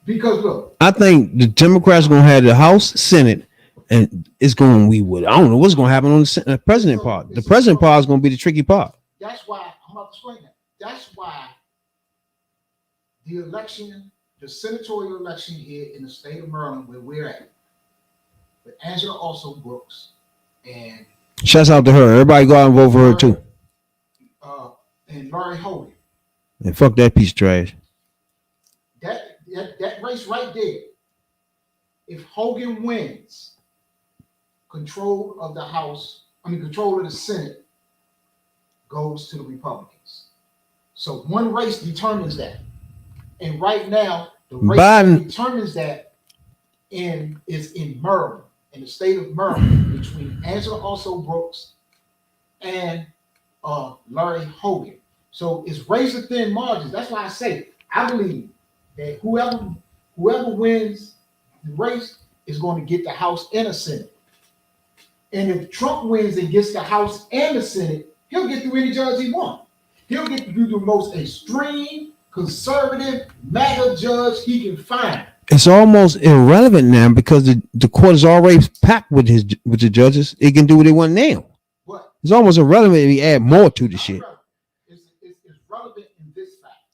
Because look, I think the Democrats are going to have the House, Senate, and it's going we would. I don't know what's going to happen on the president part. The president part is going to be the tricky part. That's why I'm about to explain that. That's why the election, the senatorial election here in the state of Maryland, where we're at, with Angela also Brooks and shouts out to her. Everybody go out and vote for her too. And Larry Hogan. And fuck that piece of trash. That race right there. If Hogan wins control of the House, control of the Senate goes to the Republicans. So one race determines that. And right now, the race that determines that is in Maryland, in the state of Maryland, between Angela also Brooks and Larry Hogan. So it's razor thin margins. That's why I say I believe that whoever wins the race is going to get the House and the Senate. And if Trump wins and gets the House and the Senate, he'll get through any judge he wants. He'll get through the most extreme, conservative, MAGA judge he can find. It's almost irrelevant now because the court is already packed with the judges. It can do what they want now. What? It's almost irrelevant if you add more to the shit. It's relevant in this fact.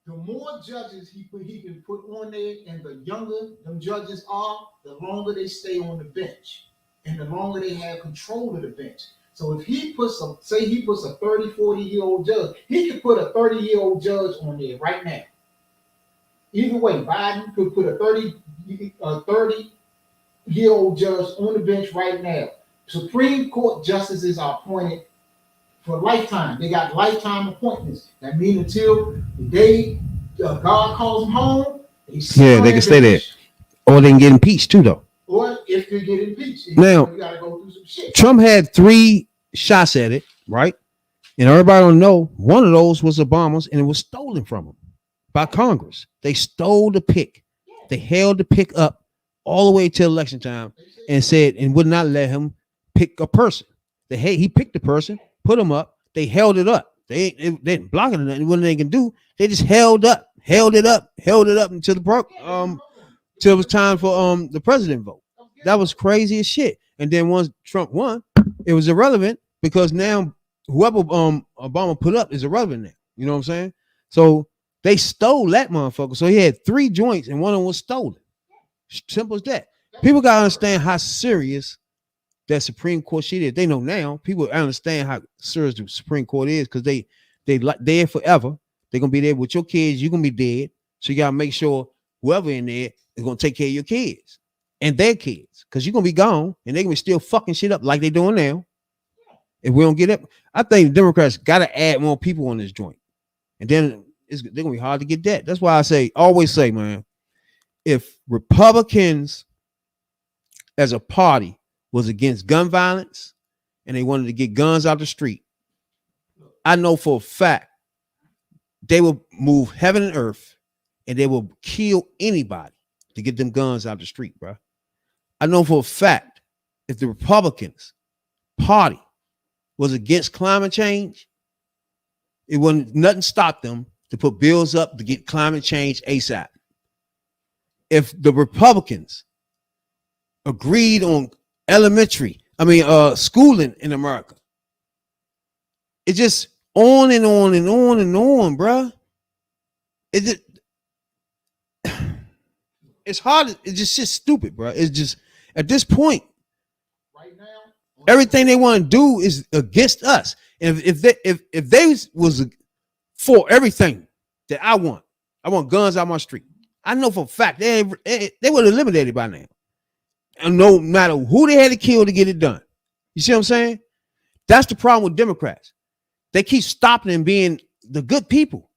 The more judges he can put on there, and the younger them judges are, the longer they stay on the bench, and the longer they have control of the bench. So if he puts a 30, 40-year-old judge, he could put a 30-year-old judge on there right now. Either way, Biden could put a 30-year-old judge on the bench right now. Supreme Court justices are appointed for lifetime. They got lifetime appointments. That means until the day God calls them home, they can stay there. Or they can get impeached too, though. Or if they get impeached, now, you got to go through some shit. Trump had 3 shots at it, right? And everybody don't know one of those was Obama's, and it was stolen from him by Congress. They stole the pick. They held the pick up all the way till election time and said and would not let him pick a person. He picked the person, put him up. They held it up. They didn't block it or nothing. What they can do, they just held it up until till it was time for the president vote. That was crazy as shit. And then once Trump won, it was irrelevant because now whoever Obama put up is irrelevant now. You know what I'm saying? So they stole that motherfucker. So he had 3 joints and one of them was stolen. Simple as that. People gotta understand how serious that Supreme Court shit is. They know now. People understand how serious the Supreme Court is because they there forever. They're gonna be there with your kids. You're gonna be dead. So you gotta make sure whoever in there is gonna take care of your kids and their kids, because you're gonna be gone and they're gonna be still fucking shit up like they're doing now. If we don't get up, I think the Democrats gotta add more people on this joint, and then they're gonna be hard to get that. That's why I always say, man, if Republicans as a party was against gun violence and they wanted to get guns out the street, I know for a fact they will move heaven and earth and they will kill anybody to get them guns out the street, bro. I know for a fact if the Republicans party was against climate change, it wouldn't nothing stop them to put bills up to get climate change ASAP. If the Republicans agreed on schooling in America, it's just on and on and on and on, bro. It's hard. It's just stupid, bro. It's just at this point, right now, everything they want to do is against us. And if they was for everything that I want guns out my street, I know for a fact they would have eliminated by now. And no matter who they had to kill to get it done. You see what I'm saying? That's the problem with Democrats. They keep stopping and being the good people.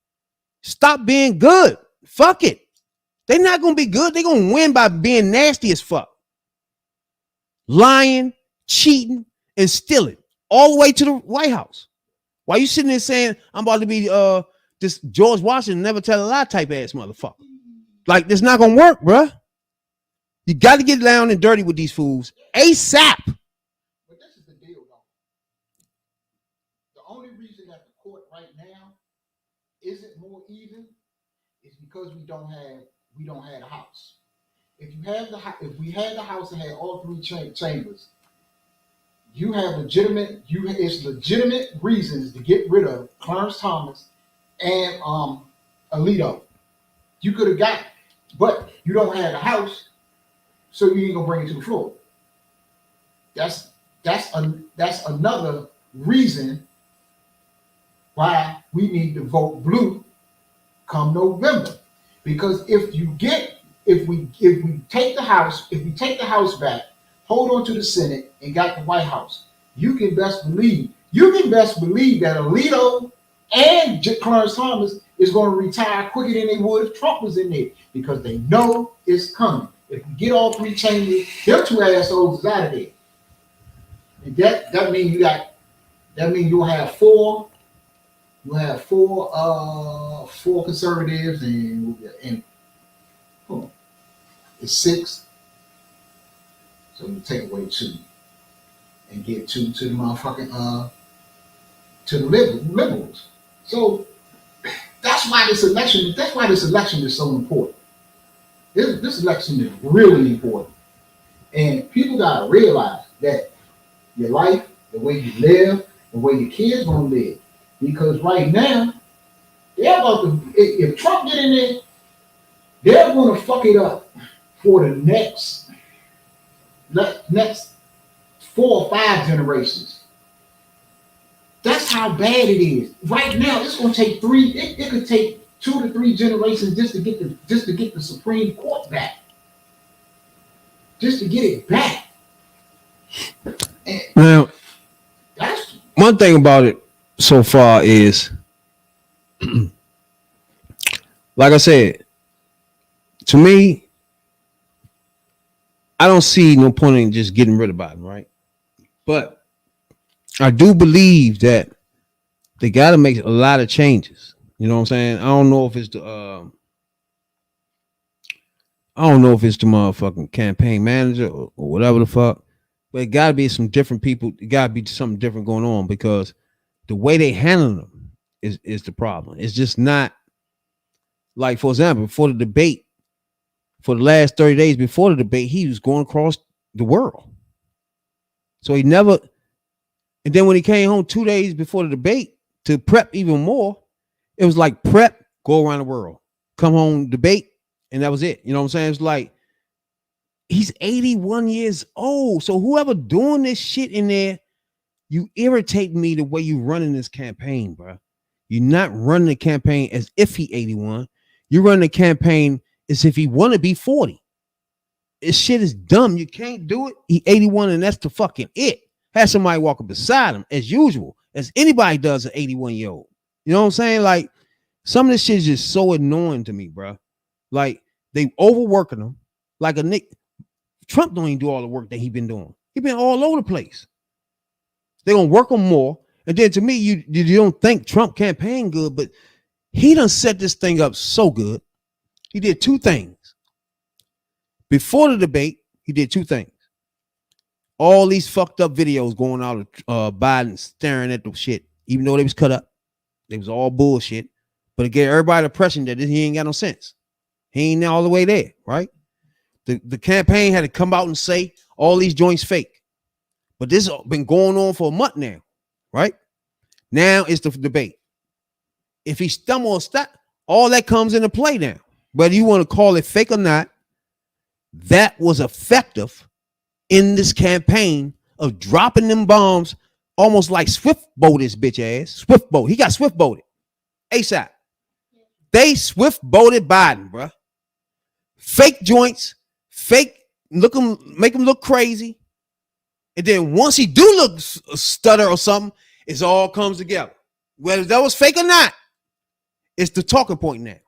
Stop being good. Fuck it. They're not going to be good. They're going to win by being nasty as fuck. Lying, cheating, and stealing all the way to the White House. Why you sitting there saying, I'm about to be this George Washington never tell a lie type ass motherfucker? Like, this not going to work, bruh. You got to get down and dirty with these fools ASAP. But this is the deal, though. The only reason that the court right now isn't more even is because we don't have a house. If we had the house and had all three chambers, it's legitimate reasons to get rid of Clarence Thomas and Alito. You could have got it, but you don't have the house, so you ain't gonna bring it to the floor. That's another reason why we need to vote blue come November. Because if we take the house back, hold on to the Senate and got the White House, you can best believe that Alito and Clarence Thomas is going to retire quicker than they would if Trump was in there, because they know it's coming. If we get all three chambers, them two assholes is out of there. And that means you'll have four. You'll have four conservatives and it's 6. So you take away 2 and get 2 to the motherfucking to the liberals. So that's why this election is so important. This election is really important. And people gotta realize that your life, the way you live, the way your kids gonna live. Because right now, they're about to, if Trump get in there, they're gonna fuck it up for the next 4 or 5 generations. That's how bad it is. Right now, it's gonna take 3. It could take 2 to 3 generations just to get the Supreme Court back, just to get it back. And Now, that's one thing about it so far is, like I said, to me, I don't see no point in just getting rid of Biden, right? But I do believe that they got to make a lot of changes. You know what I'm saying? I don't know if it's the motherfucking campaign manager or whatever the fuck, but it got to be some different people. It got to be something different going on, because the way they handle them is the problem. It's just not like, for example, before the debate, for the last 30 days before the debate, he was going across the world. So he never, and then when he came home 2 days before the debate to prep even more, it was like prep, go around the world, come home, debate, and that was it. You know what I'm saying? It's like, he's 81 years old. So whoever doing this shit in there, you irritate me the way you running this campaign, bro. You're not running the campaign as if he 81. You're running the campaign as if he want to be 40. This shit is dumb. You can't do it. He 81 and that's the fucking it. Have somebody walking beside him as usual, as anybody does an 81-year-old. You know what I'm saying? Like, some of this shit is just so annoying to me, bro. Like, they overworking him. Like a Nick Trump don't even do all the work that he been doing. He been all over the place. They're gonna work him more. And then to me, you don't think Trump campaigned good, but he done set this thing up so good. He did 2 things. Before the debate, he did 2 things. All these fucked up videos going out of Biden staring at the shit, even though they was cut up. They was all bullshit. But it gave everybody the impression that he ain't got no sense. He ain't all the way there, right? The campaign had to come out and say all these joints fake. But this has been going on for a month now, right? Now it's the debate. If he stumble or stop, all that comes into play now. Whether you want to call it fake or not, that was effective in this campaign of dropping them bombs, almost like Swift boat his bitch ass. Swift boat. He got Swift boated. ASAP. They Swift boated Biden, bruh. Fake joints, fake, make him look crazy. And then once he do look stutter or something, it all comes together. Whether that was fake or not, it's the talking point now.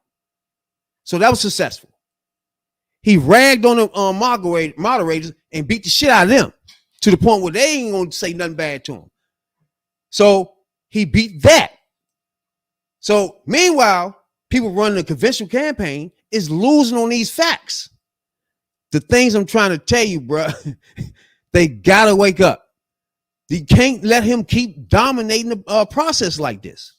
So that was successful. He ragged on the moderators and beat the shit out of them to the point where they ain't gonna say nothing bad to him. So he beat that. So meanwhile, people running a conventional campaign is losing on these facts. The things I'm trying to tell you, bro, they gotta wake up. You can't let him keep dominating the process like this.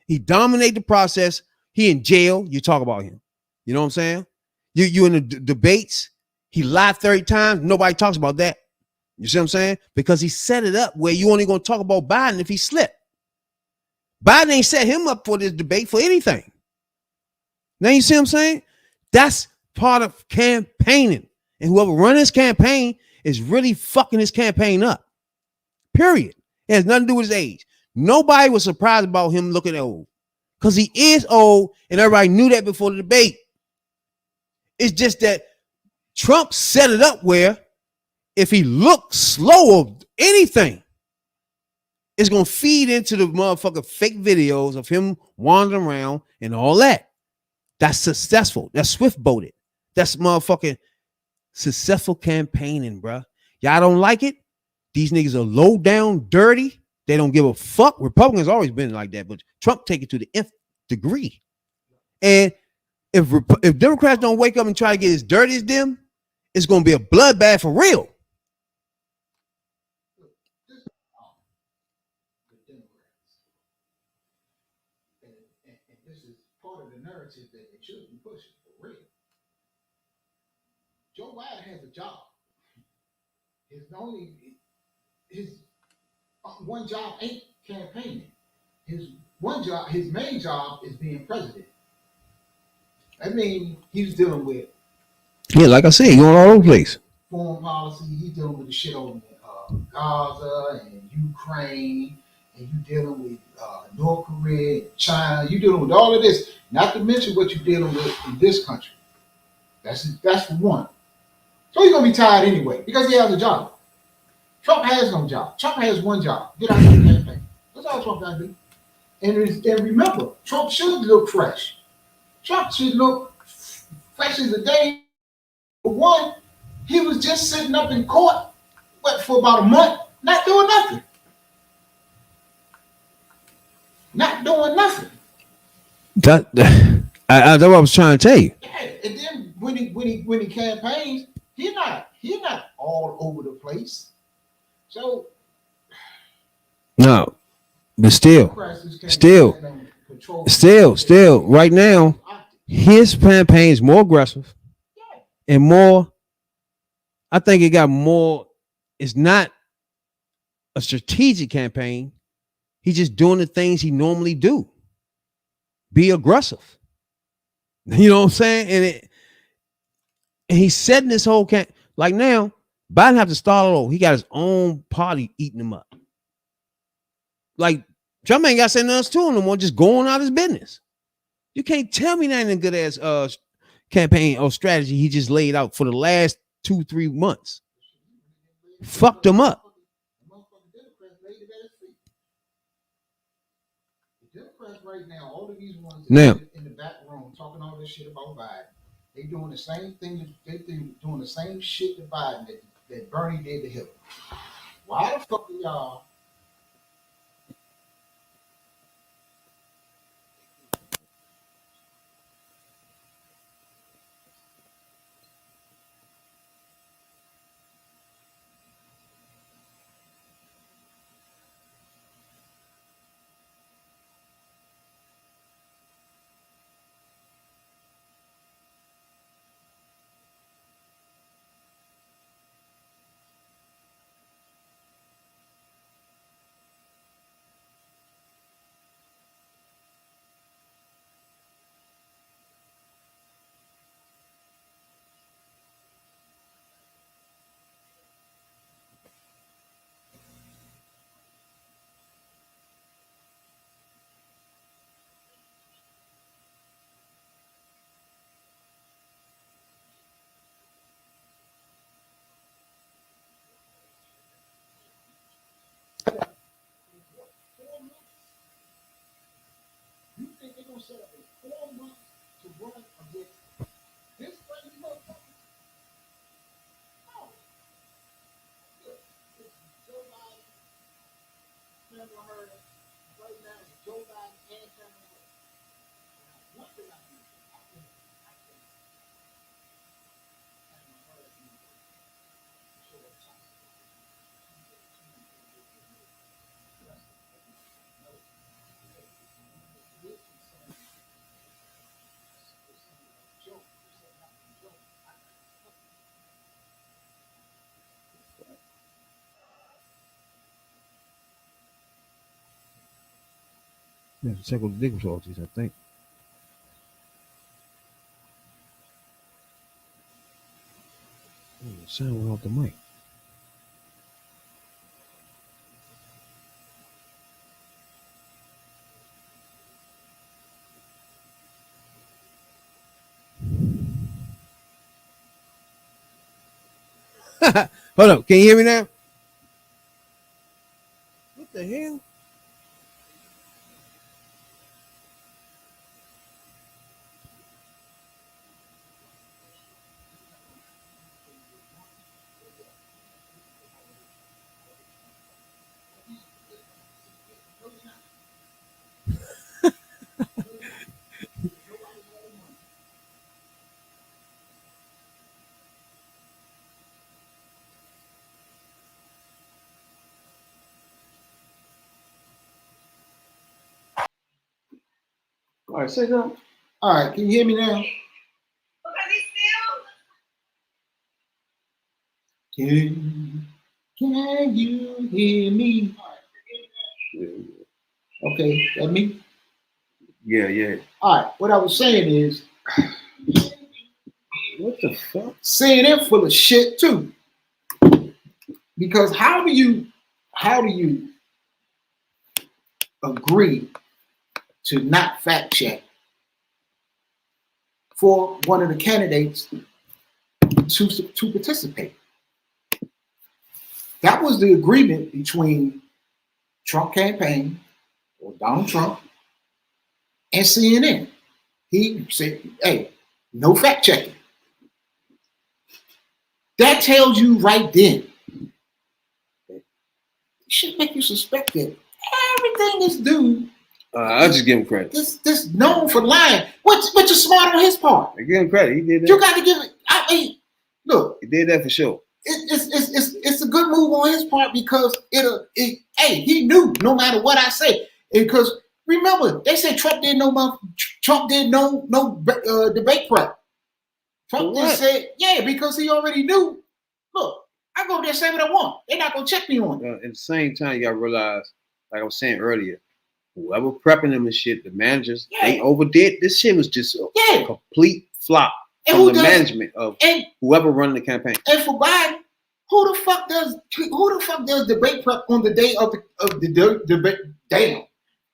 He dominated the process. He in jail. You talk about him. You know what I'm saying? You in the debates. He lied 30 times. Nobody talks about that. You see what I'm saying? Because he set it up where you only gonna talk about Biden if he slipped. Biden ain't set him up for this debate for anything. Now you see what I'm saying? That's part of campaigning. And whoever run his campaign is really fucking his campaign up. Period. It has nothing to do with his age. Nobody was surprised about him looking old. Because he is old, and everybody knew that before the debate. It's just that Trump set it up where if he looks slow or anything, it's going to feed into the motherfucking fake videos of him wandering around and all that. That's successful. That's swift boated. That's motherfucking successful campaigning, bruh. Y'all don't like it? These niggas are low down, dirty. They don't give a fuck. Republicans always been like that, but Trump take it to the nth degree. And if Democrats don't wake up and try to get as dirty as them, it's going to be a bloodbath for real. And this is part of the narrative that they should be pushing for real. Joe Biden has a job. His one job ain't campaigning. His main job is being president. I mean, he's dealing with, Yeah, like I said, you going all over the place. Foreign policy. He's dealing with the shit over in Gaza and Ukraine, and you dealing with North Korea, China. You dealing with all of this. Not to mention what you're dealing with in this country. That's for one. So he's gonna be tired anyway because he has a job. Trump has no job. Trump has one job: get out of the campaign. That's all Trump got to do. And remember, Trump should look fresh. Trump should look fresh as a day. For one, he was just sitting up in court, for about a month, not doing nothing. Not doing nothing. That's what I was trying to tell you. Yeah, and then when he campaigns, he's not all over the place. So no, but still, right now, his campaign is more aggressive and more. I think it got more. It's not a strategic campaign. He's just doing the things he normally do. Be aggressive. You know what I'm saying? And he's setting this whole camp. Like now, Biden have to start all over. He got his own party eating him up. Like Trump ain't got to say nothing else to him no more. Just going out his business. You can't tell me that ain't a good ass campaign or strategy he just laid out for the last 2-3 months. Fucked him up. The Democrats right now, all of these ones Now, in the back room talking all this shit about Biden. They doing the same thing. They doing the same shit to Biden that Bernie did to Hillary. Why the fuck are y'all? gonna set up a 4 months to run against this crazy motherfucker? No. Look, it's Joe Biden, Kamala Harris. Right now, it's Joe Biden and Kamala Harris. Now, one thing I do, I think Kamala Harris needs to show up something. Yeah, check with the difficulties, I think. Sound went off the mic. Hold up. Can you hear me now? What the hell? All right, say something. All right, can you hear me now? Can you hear me? Okay, that me? Yeah. All right, what I was saying is, What the fuck? CNN full of shit too. Because how do you agree to not fact check for one of the candidates to participate? That was the agreement between Trump campaign or Donald Trump and CNN. He said, hey, no fact checking. That tells you right then. It should make you suspect that everything this dude, I'll just give him credit. this known for lying, which is smart on his part. I give him credit. He did that. You got to give it. I mean, look, He did that for sure. It's a good move on his part because hey, he knew no matter what I say. Because remember, they said Trump did no debate prep. Trump just said, yeah, because he already knew. Look, I go there and say what I want. They're not gonna check me on it. At the same time, you gotta realize, like I was saying earlier, whoever prepping them and shit, the managers, they overdid. This shit was just a complete flop from the management of whoever running the campaign. And for Biden, who the fuck does debate prep on the day of the debate? Damn,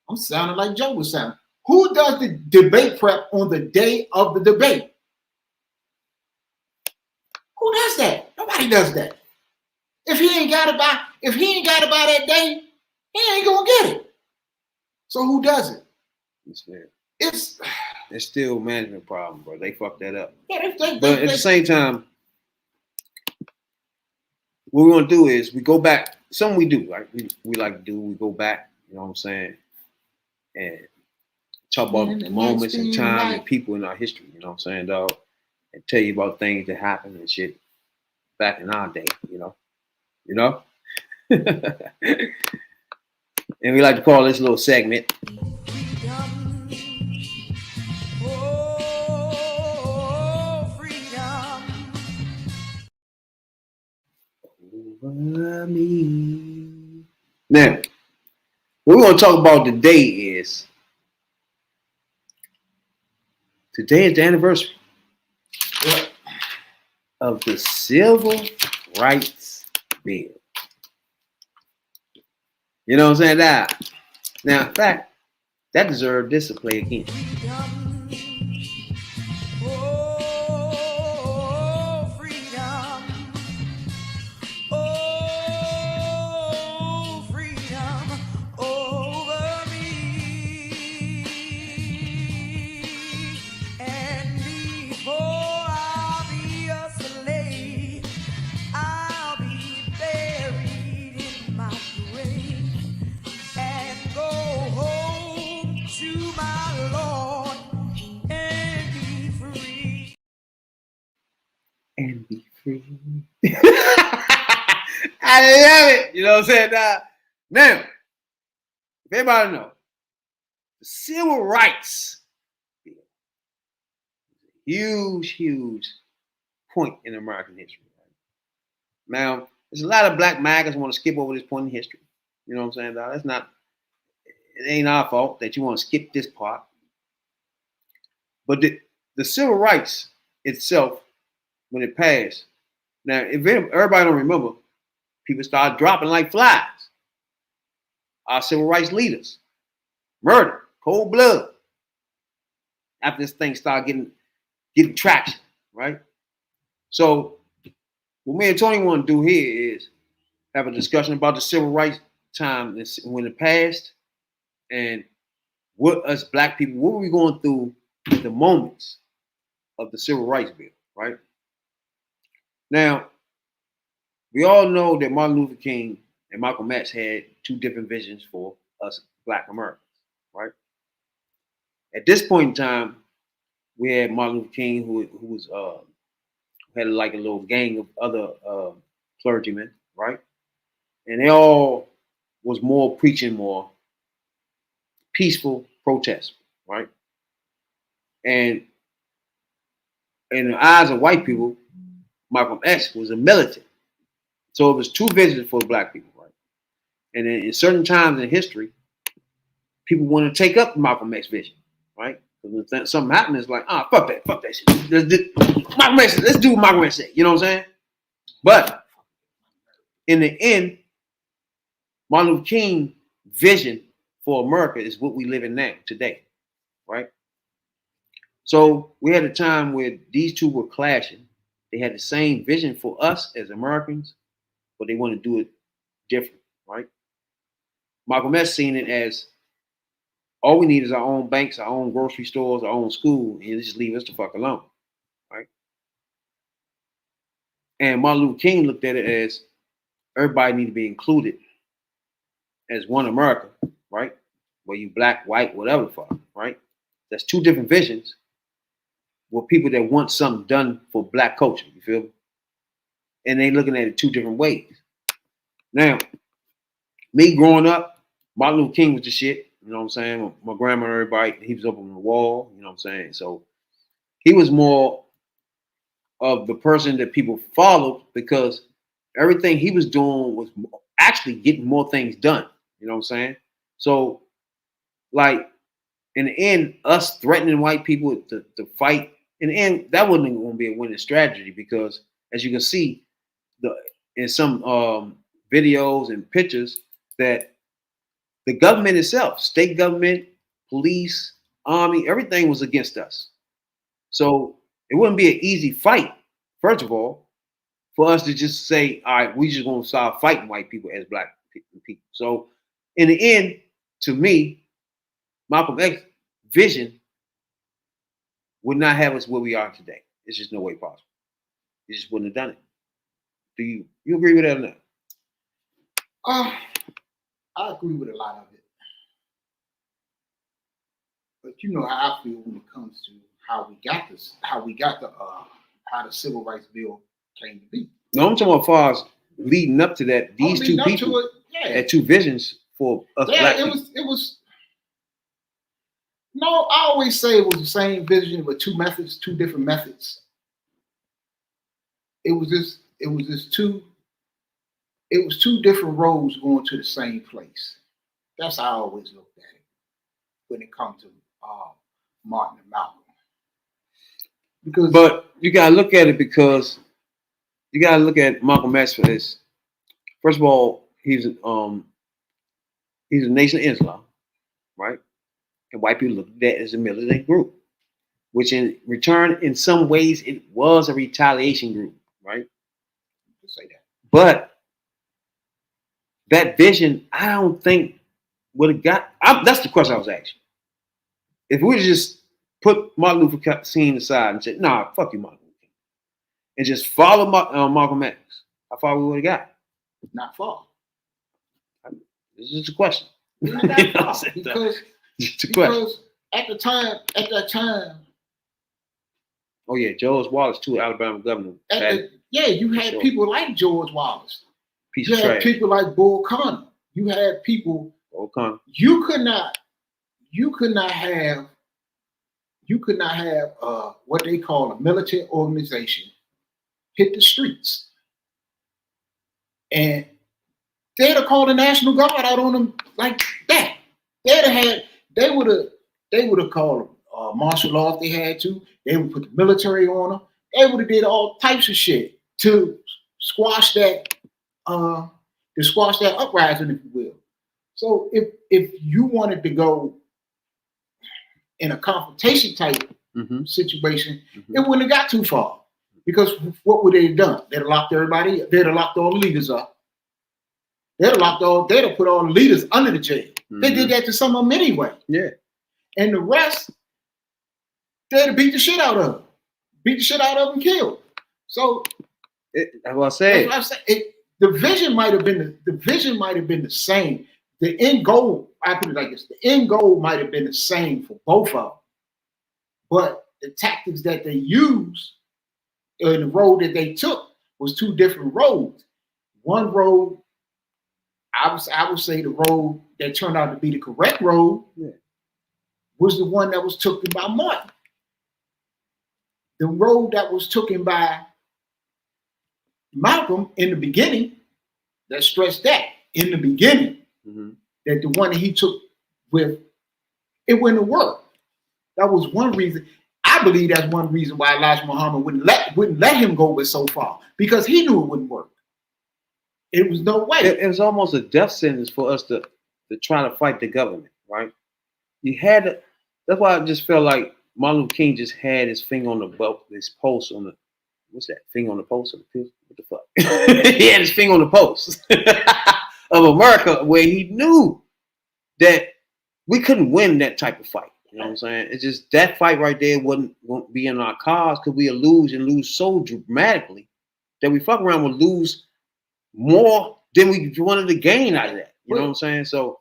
I'm sounding like Joe was sounding. Who does the debate prep on the day of the debate? Who does that? Nobody does that. If he ain't got it by that day, he ain't gonna get it. So who does it? It's still a management problem, bro. They fucked that up. Yeah, but at the same time, what we want to do is we go back. Something we do, like we like to do. We go back. You know what I'm saying? And talk about the moments in time and people in our history. You know what I'm saying, dog? And tell you about things that happened and shit back in our day. You know. And we like to call this little segment. Now, what we're going to talk about today is the anniversary of the Civil Rights Bill. You know what I'm saying? Now, in fact, that deserved this to play again. and be free. I love it. You know what I'm saying? Now, if everybody know, the civil rights, huge point in American history. Now, there's a lot of black MAGAs want to skip over this point in history. You know what I'm saying? That's not, it ain't our fault that you want to skip this part. But the civil rights itself, when it passed, now, if everybody don't remember, people started dropping like flies. Our civil rights leaders, murder, cold blood. After this thing started getting traction, right? So, what me and Tony want to do here is have a discussion about the civil rights time when it passed, and what us black people, what were we going through at the moments of the civil rights bill, right? Now, we all know that Martin Luther King and Malcolm X had two different visions for us black Americans, right? At this point in time, we had Martin Luther King, who was had like a little gang of other clergymen, right? And they all was more preaching more peaceful protest, right? And in the eyes of white people, Malcolm X was a militant. So it was two visions for black people, right? And then in certain times in history, people want to take up Malcolm X vision, right? Because when something happens, it's like, fuck that shit. Let's do what Malcolm X said. You know what I'm saying? But in the end, Martin Luther King vision for America is what we live in now, today, right? So we had a time where these two were clashing. They had the same vision for us as Americans, but they want to do it different, right? Malcolm X seen it as all we need is our own banks, our own grocery stores, our own school, and just leave us the fuck alone, right? And Martin Luther King looked at it as everybody need to be included as one America, right? Whether you black, white, whatever the fuck, right? That's two different visions with people that want something done for black culture, you feel me? And they looking at it two different ways. Now, me growing up, Martin Luther King was the shit, you know what I'm saying? My grandma and everybody, he was up on the wall, you know what I'm saying? So he was more of the person that people followed because everything he was doing was actually getting more things done, you know what I'm saying? So, like, in the end, us threatening white people to fight, in the end, that wasn't going to be a winning strategy because, as you can see, in some videos and pictures, that the government itself, state government, police, army, everything was against us. So it wouldn't be an easy fight, first of all, for us to just say, all right, we just going to start fighting white people as black people. So in the end, to me, Malcolm X vision would not have us where we are today. It's just no way possible. He just wouldn't have done it. Do you agree with that or not? I agree with a lot of it. But you know how I feel when it comes to how the civil rights bill came to be. No, I'm talking about far as leading up to that, these two people had two visions for us black people. It was no, I always say it was the same vision with two different methods. It was two different roads going to the same place. That's how I always looked at it when it comes to Martin and Malcolm. But you gotta look at it because you gotta look at Malcolm X for this. First of all, he's a Nation of Islam, right? And white people look at that as a militant group, which in return, in some ways, it was a retaliation group, right? You say that. But that vision, I don't think would have got. That's the question I was asking. If we just put Martin Luther King aside and said, "Nah, fuck you, Martin Luther King," and just follow Malcolm X, how far we would have got? Not far. This is just a question. Not that far. Because at that time, Oh yeah, George Wallace too, Alabama governor. Yeah, you had sure. people like George Wallace. Piece You of had trash. people like Bull Connor. You had people. O'Connor. You could not have what they call a militant organization hit the streets, and they'd have called the National Guard out on them like that. They would have called martial law if they had to. They would put the military on them. They would have did all types of shit to squash that uprising, if you will. So if you wanted to go in a confrontation type situation, it wouldn't have got too far. Because what would they have done? They'd have locked everybody up. They'd have locked all the leaders up. They'd have put all the leaders under the jail. They did that to some of them anyway. Yeah. And the rest, they'd have beat the shit out of them. Beat the shit out of them and killed. So that's what I said. The vision might have been the same. The end goal, I put it like this, the end goal might have been the same for both of them. But the tactics that they used and the road that they took was two different roads. One road, I would say the road that turned out to be the correct road was the one that was taken by Martin. The road that was taken by Malcolm in the beginning, that stressed that in the beginning, that the one that he took with, it wouldn't work. That was one reason. I believe that's one reason why Elijah Muhammad wouldn't let him go with so far, because he knew it wouldn't work. It was no way. It was almost a death sentence for us to try to fight the government, right? You had to. That's why I just felt like Martin Luther King just had his finger on the belt, his pulse on the, what's that? Finger on the pulse of the, what the fuck? He had his finger on the pulse of America, where he knew that we couldn't win that type of fight. You know what I'm saying? It's just that fight right there won't be in our cause, because we'll lose so dramatically that we fuck around will lose more than we wanted to gain out of that. You know what I'm saying? So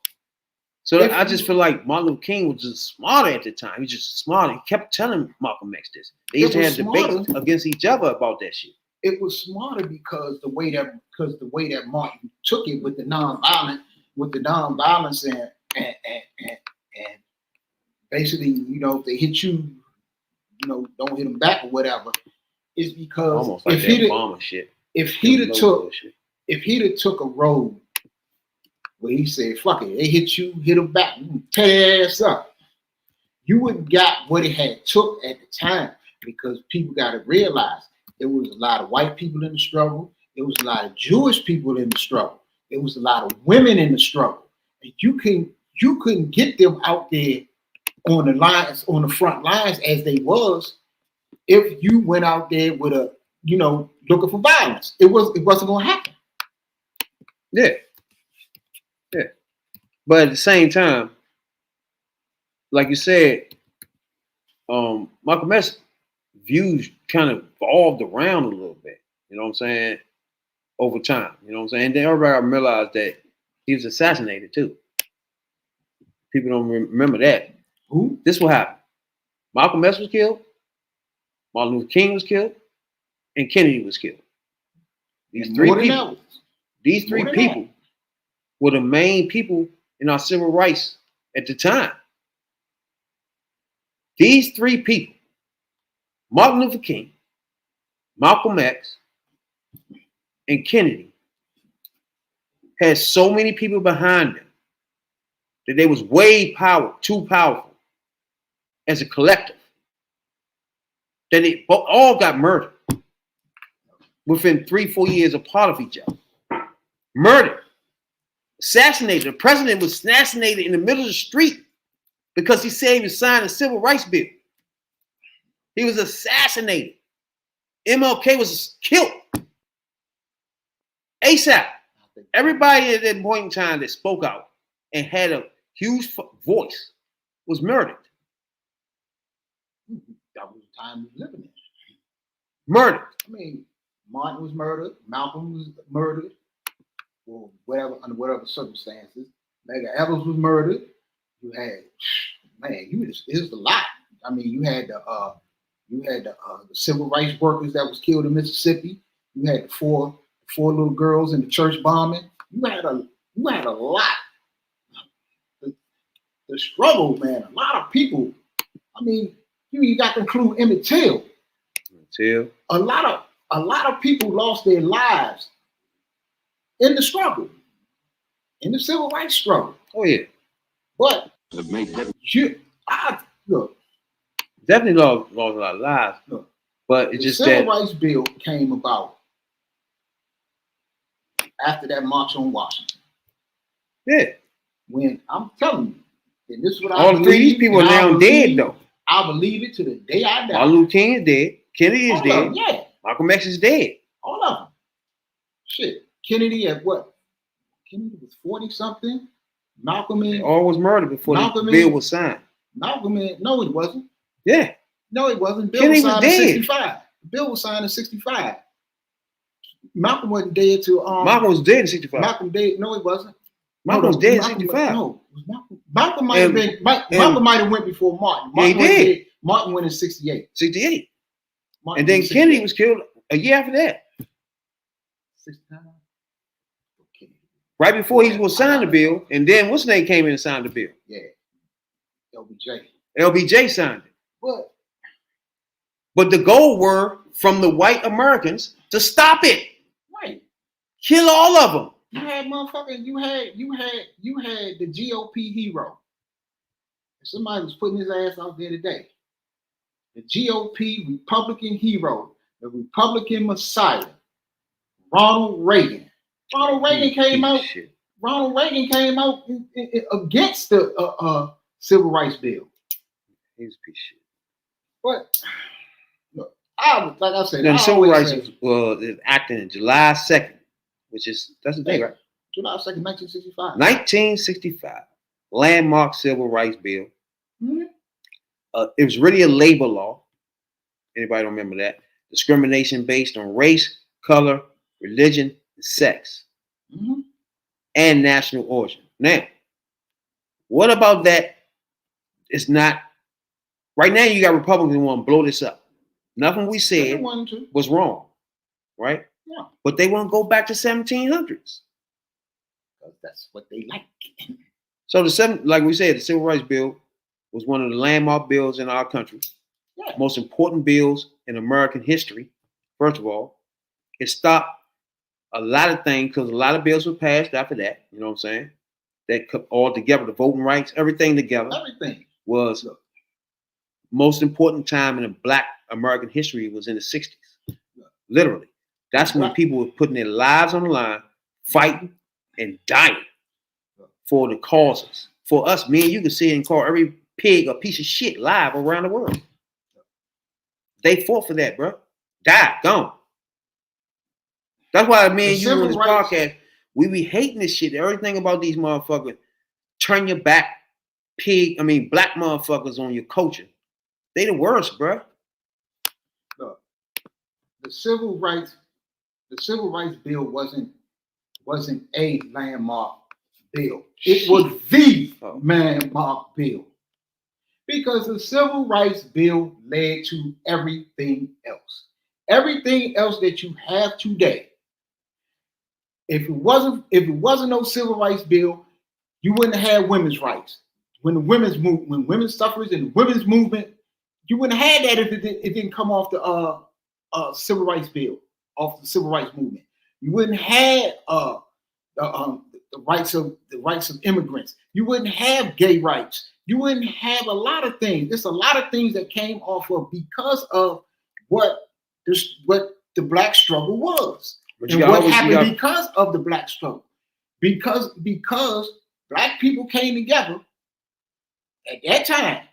I just feel like Martin Luther King was just smarter at the time. He just smarter. He kept telling Malcolm X this. They used to have debates against each other about that shit. It was smarter because the way that Martin took it with the nonviolence and basically, if they hit you, don't hit them back or whatever. Is because almost like that Obama shit. If he'd have took a road where he said, fuck it, they hit you, hit them back, tear their ass up, you wouldn't got what it had took at the time, because people got to realize there was a lot of white people in the struggle. There was a lot of Jewish people in the struggle. There was a lot of women in the struggle. And you couldn't get them out there on the lines, on the front lines as they was, if you went out there with a, looking for violence. It wasn't going to happen. Yeah. But at the same time, like you said, Malcolm X views kind of evolved around a little bit. You know what I'm saying? Over time. You know what I'm saying? And then everybody realized that he was assassinated too. People don't remember that. Who? This what happened. Malcolm X was killed. Martin Luther King was killed. And Kennedy was killed. These three people were the main people in our civil rights at the time. These three people, Martin Luther King, Malcolm X, and Kennedy, had so many people behind them that they was too powerful as a collective, that they all got murdered within 3-4 years apart of each other. Murdered. Assassinated. The president was assassinated in the middle of the street because he said he was signing a civil rights bill. He was assassinated. MLK was killed. ASAP. Everybody at that point in time that spoke out and had a huge voice was murdered. That was the time we were living in. Murdered. I mean, Martin was murdered. Malcolm was murdered. Or whatever, under whatever circumstances. Medgar Evers was murdered. You had, man, it was a lot. I mean, you had You had the civil rights workers that was killed in Mississippi. You had the four little girls in the church bombing. You had a lot. The struggle, man. A lot of people. I mean, you got to include Emmett Till. A lot of people lost their lives in the struggle, in the civil rights struggle. Oh yeah. But look, definitely lost a lot of lives. Look, but it's the just civil that rights bill came about after that march on Washington. Yeah. When I'm telling you, and this is what all three of these people are now dead though. I believe it to the day I die. Martin Luther King is dead. Kennedy is dead. Yeah. Malcolm X is dead. All of them. Shit. Kennedy at what? Kennedy was 40 something. Malcolm in. All was murdered before the bill was signed. Malcolm in. No, it wasn't. Yeah. No, it wasn't. Bill Kennedy was signed was in dead. 65. The bill was signed in 65. Malcolm wasn't dead till Malcolm was dead in 65. Malcolm dead. No, it wasn't. Malcolm was dead in 65. No, Malcolm might have been. Malcolm might have went before Martin. Yeah, he did. Martin went in 68. 68. And then Kennedy was killed a year after that. 69. Right before he was sign the bill, and then what's his name came in and signed the bill? Yeah, LBJ. LBJ signed it. But the goal were from the white Americans to stop it. Right. Kill all of them. You had motherfucking. You had the GOP hero. Somebody was putting his ass out there today. The GOP Republican hero, the Republican Messiah, Ronald Reagan. Ronald Reagan came out against the civil rights bill. He was a piece of shit. But look, like I said, the civil rights was acting in July 2nd, that's the day, right? July 2nd, 1965. 1965, landmark civil rights bill. Mm-hmm. It was really a labor law. Anybody don't remember that? Discrimination based on race, color, religion, and sex, and national origin. Now, what about that? It's not. Right now, you got Republicans who want to blow this up. Nothing we said was wrong, right? Yeah. But they want to go back to 1700s. Because that's what they like. So like we said, the Civil Rights Bill was one of the landmark bills in our country. Yeah. Most important bills in American history. First of all, it stopped a lot of things because a lot of bills were passed after that. You know what I'm saying? That all together, the voting rights, everything together. Everything was most important time in Black American history was in the 60s. Literally. That's when people were putting their lives on the line, fighting and dying for the causes. For us, me and you can sit and call every pig a piece of shit live around the world. They fought for that, bro. Died, gone. That's why me and you on this podcast, we be hating this shit. Everything about these motherfuckers. Turn your back, black motherfuckers on your culture. They the worst, bro. Look, the civil rights bill wasn't a landmark bill. It was the landmark bill. Because the civil rights bill led to everything else. Everything else that you have today. If it wasn't no civil rights bill, you wouldn't have women's rights. When women's suffrage and the women's movement, you wouldn't have had that if it didn't come off the civil rights bill, off the civil rights movement. You wouldn't have the rights of immigrants. You wouldn't have gay rights. You wouldn't have a lot of things. There's a lot of things that came off of because of what the Black struggle was. And what happened because of the Black struggle. Because Black people came together at that time.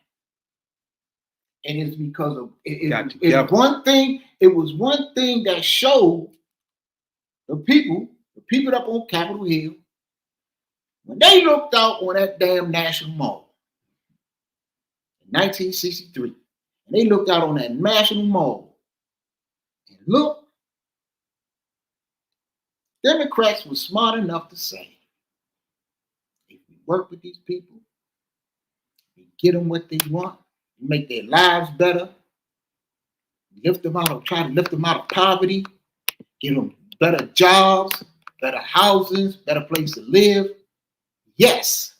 And it's because of it was one thing that showed the people up on Capitol Hill, when they looked out on that damn National Mall in 1963, and they looked out on that National Mall, and look, Democrats were smart enough to say, if we work with these people, we get them what they want, make their lives better, try to lift them out of poverty, give them better jobs, better houses, better place to live. Yes,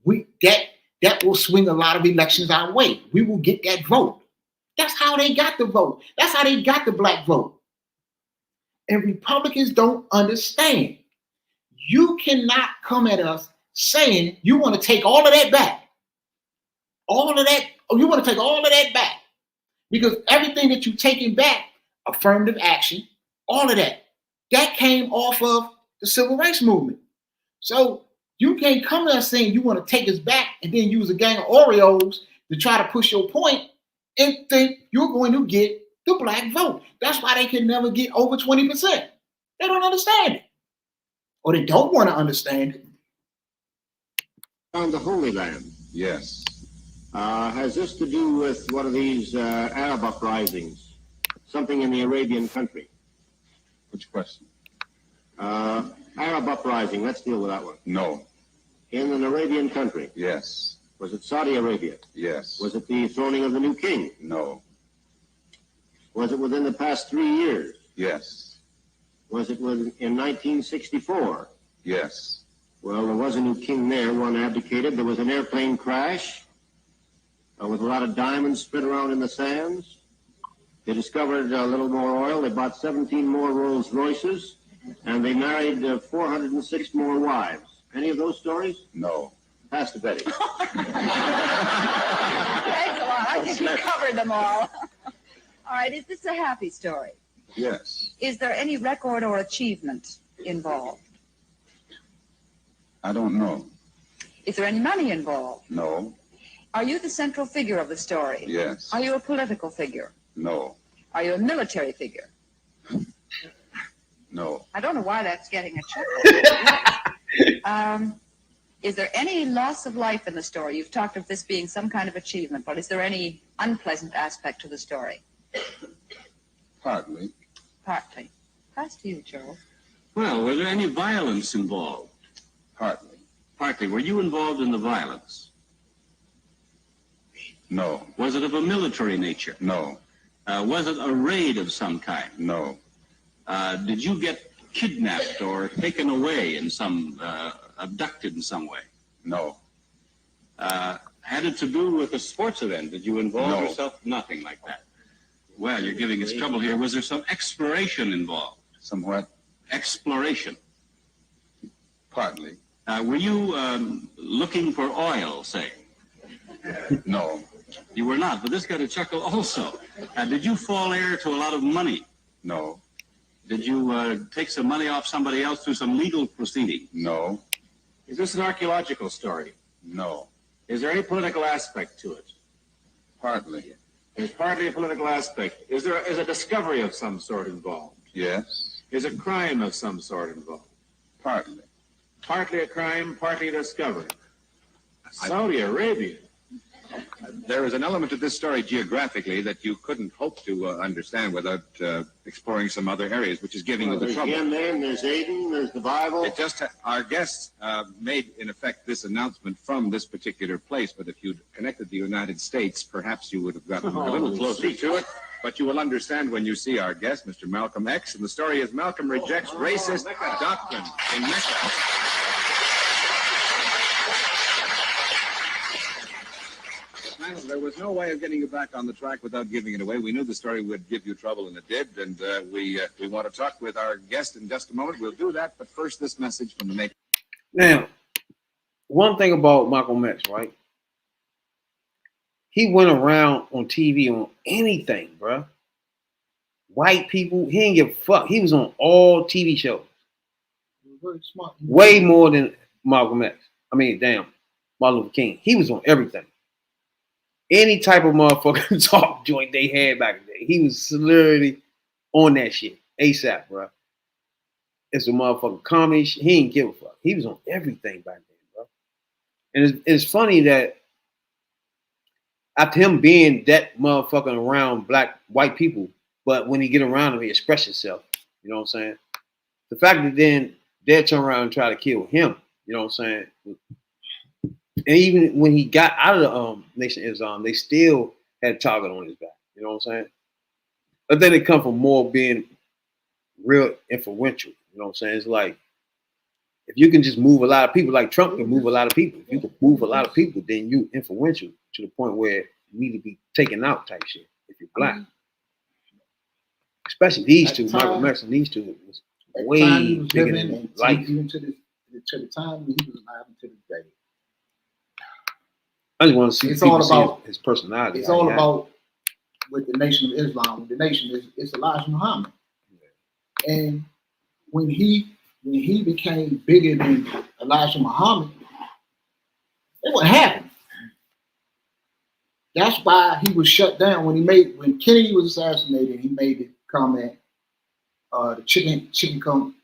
that will swing a lot of elections our way. We will get that vote. That's how they got the vote. That's how they got the black vote. And Republicans don't understand. You cannot come at us saying you want to take all of that back. You want to take all of that back. Because everything that you're taking back, affirmative action, all of that came off of the civil rights movement. So you can't come to us saying you want to take us back and then use a gang of Oreos to try to push your point and think you're going to get the black vote. That's why they can never get over 20%. They don't understand it. Or they don't want to understand it. On the Holy Land. Yes. Has this to do with one of these Arab uprisings? Something in the Arabian country? Which question? Arab uprising, let's deal with that one. No. In an Arabian country? Yes. Was it Saudi Arabia? Yes. Was it the throning of the new king? No. Was it within the past 3 years? Yes. Was it in 1964? Yes. Well, there was a new king there. One abdicated. There was an airplane crash with a lot of diamonds spread around in the sands. They discovered a little more oil. They bought 17 more Rolls Royces, and they married 406 more wives. Any of those stories? No. Pass to Betty. Thanks a lot. I think you covered them all. All right, is this a happy story? Yes. Is there any record or achievement involved? I don't know. Is there any money involved? No. Are you the central figure of the story? Yes. Are you a political figure? No. Are you a military figure? No. I don't know why that's getting a chuckle. Is there any loss of life in the story? You've talked of this being some kind of achievement, but is there any unpleasant aspect to the story? Partly. Partly. Pass to you, Charles. Well, was there any violence involved? Partly. Partly. Were you involved in the violence? No. Was it of a military nature? No. Was it a raid of some kind? No. Did you get kidnapped or taken away in some, abducted in some way? No. Had it to do with a sports event? Did you involve yourself? Nothing like that. Well, you're giving us trouble here. Was there some exploration involved? Somewhat. Exploration? Partly. Were you looking for oil, say? No. You were not, but this got a chuckle also. Did you fall heir to a lot of money? No. Did you take some money off somebody else through some legal proceeding? No. Is this an archaeological story? No. Is there any political aspect to it? Partly. There's partly a political aspect. Is a discovery of some sort involved? Yes. Is a crime of some sort involved? Partly. Partly a crime, partly a discovery. Saudi Arabia. There is an element to this story geographically that you couldn't hope to understand without exploring some other areas, which is giving you the trouble. There's Yemen, there's Aden, there's the Bible. It just our guests made in effect this announcement from this particular place, but if you'd connected the United States, perhaps you would have gotten a little closer to it. But you will understand when you see our guest, Mr. Malcolm X, and the story is Malcolm rejects racist doctrine in Mecca. There was no way of getting you back on the track without giving it away. We knew the story would give you trouble, and it did. And we want to talk with our guest in just a moment. We'll do that, but first, this message from the maker. Now, one thing about Malcolm X, right? He went around on TV on anything, bro. White people, he didn't give a fuck. He was on all TV shows. Very smart. Way more than Malcolm X. I mean, damn, Martin Luther King. He was on everything. Any type of motherfucking talk joint they had back in the day, he was literally on that shit ASAP, bro. It's a motherfucking comedy shit. He didn't give a fuck. He was on everything back then, bro. And it's funny that after him being that motherfucking around white people, but when he get around them, he express himself. You know what I'm saying? The fact that then they turn around and try to kill him, you know what I'm saying? And even when he got out of the Nation of Islam, they still had a target on his back. You know what I'm saying? I think it comes from more being real influential. You know what I'm saying? It's like if you can just move a lot of people, like Trump can move a lot of people. If you can move a lot of people, then you influential to the point where you need to be taken out type shit if you're black. Especially these two, Michael X and these two was way bigger than life. Even to the time he was alive to this day. I just want to see It's people all about see his personality. It's all about with the Nation of Islam. The nation is Elijah Muhammad, and when he became bigger than Elijah Muhammad, it wouldn't happen. That's why he was shut down when Kennedy was assassinated. He made the comment, the chicken come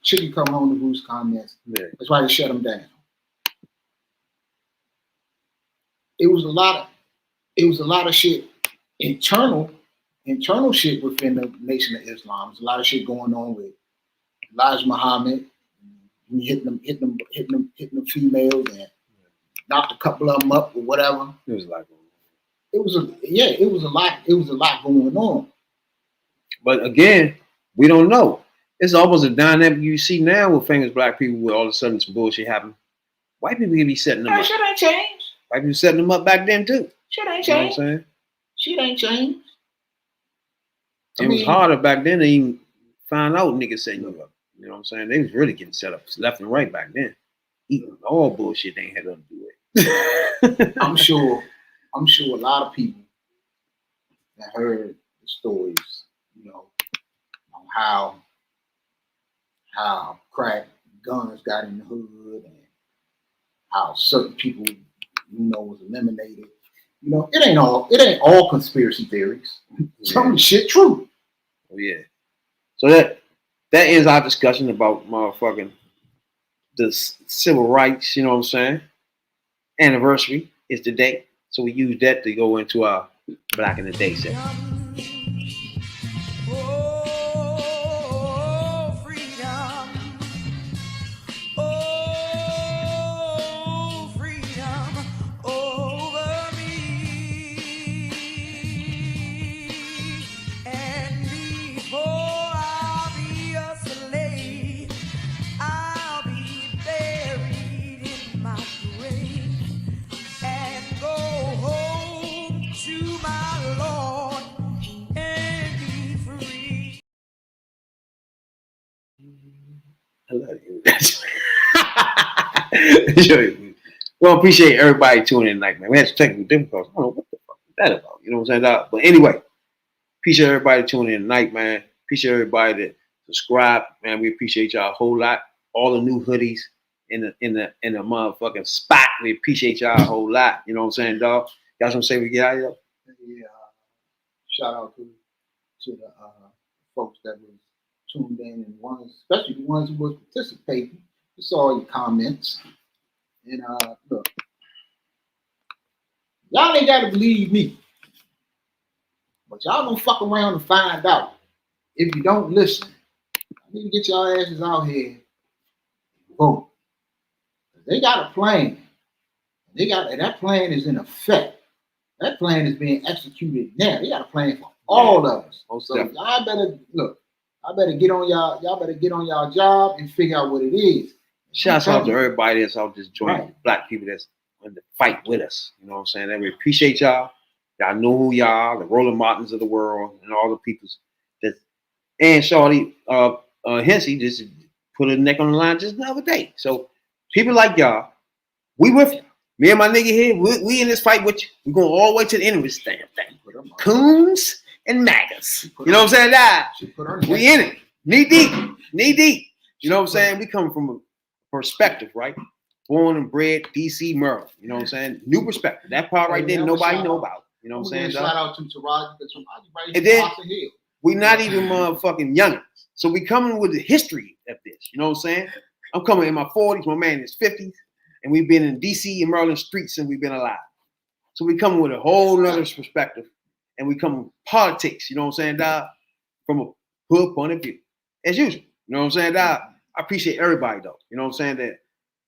home to roost comments. Yeah. That's why they shut him down. It was a lot of shit, internal shit within the Nation of Islam. There's a lot of shit going on with Elijah Muhammad, hitting them females and knocked a couple of them up or whatever. It was like it was a lot going on. But again, we don't know. It's almost a dynamic you see now with famous black people where all of a sudden some bullshit happen. White people can be setting them up. Shit ain't changed. White people setting them up back then too. Shit ain't You know what I'm changed. saying? Shit ain't changed. It was harder back then to even find out niggas setting you up. You know what I'm saying? They was really getting set up left and right back then. Eating all bullshit they ain't had nothing to do with. I'm sure a lot of people that heard the stories, you know, on how crack guns got in the hood and how certain people, was eliminated. You know, it ain't all conspiracy theories. Some of the shit true. Oh yeah. So that ends our discussion about motherfucking the civil rights, you know what I'm saying? Anniversary is the day. So we use that to go into our Black in the Day set. Well, appreciate everybody tuning in tonight, man. We had some technical difficulties. I don't know what the fuck is that about. You know what I'm saying? But anyway, appreciate everybody tuning in tonight, man. Appreciate everybody that subscribe, man. We appreciate y'all a whole lot. All the new hoodies in the motherfucking spot. We appreciate y'all a whole lot. You know what I'm saying, dog? Y'all some say we get out of here? Yeah. Shout out to the folks that was tuned in and especially the ones who was participating. We saw your comments. And look, y'all ain't gotta believe me. But y'all gonna fuck around and find out. If you don't listen, I need to get y'all asses out here and vote. They got a plan. That plan is in effect. That plan is being executed now. They got a plan for all of us. So y'all better look. I better get on y'all better get on y'all job and figure out what it is. Shouts out to everybody that's out just joining, black people that's in the fight with us. You know what I'm saying? And we appreciate y'all. Y'all know who y'all are, the Roland Martins of the world, and all the peoples that. And Shawty Hensey just put her neck on the line just the other day. So people like y'all, we with you. Me and my nigga here, we in this fight with you. We're going all the way to the end of this damn thing. Coons and MAGAs. You know what I'm saying? We in it. Knee deep. You know what I'm saying? We come from a perspective, right? Born and bred, DC, Maryland. You know what I'm saying? New perspective. That part right there, nobody know about. You know what I'm saying? Shout out to Taraji. And then we not even motherfucking young. So we coming with the history of this. You know what I'm saying? I'm coming in my 40s. My man is 50s. And we've been in DC and Maryland streets since we've been alive. So we come with a whole nother perspective. And we come with politics, you know what I'm saying, dog? From a hood point of view. As usual. You know what I'm saying, dog? I appreciate everybody though. You know what I'm saying? That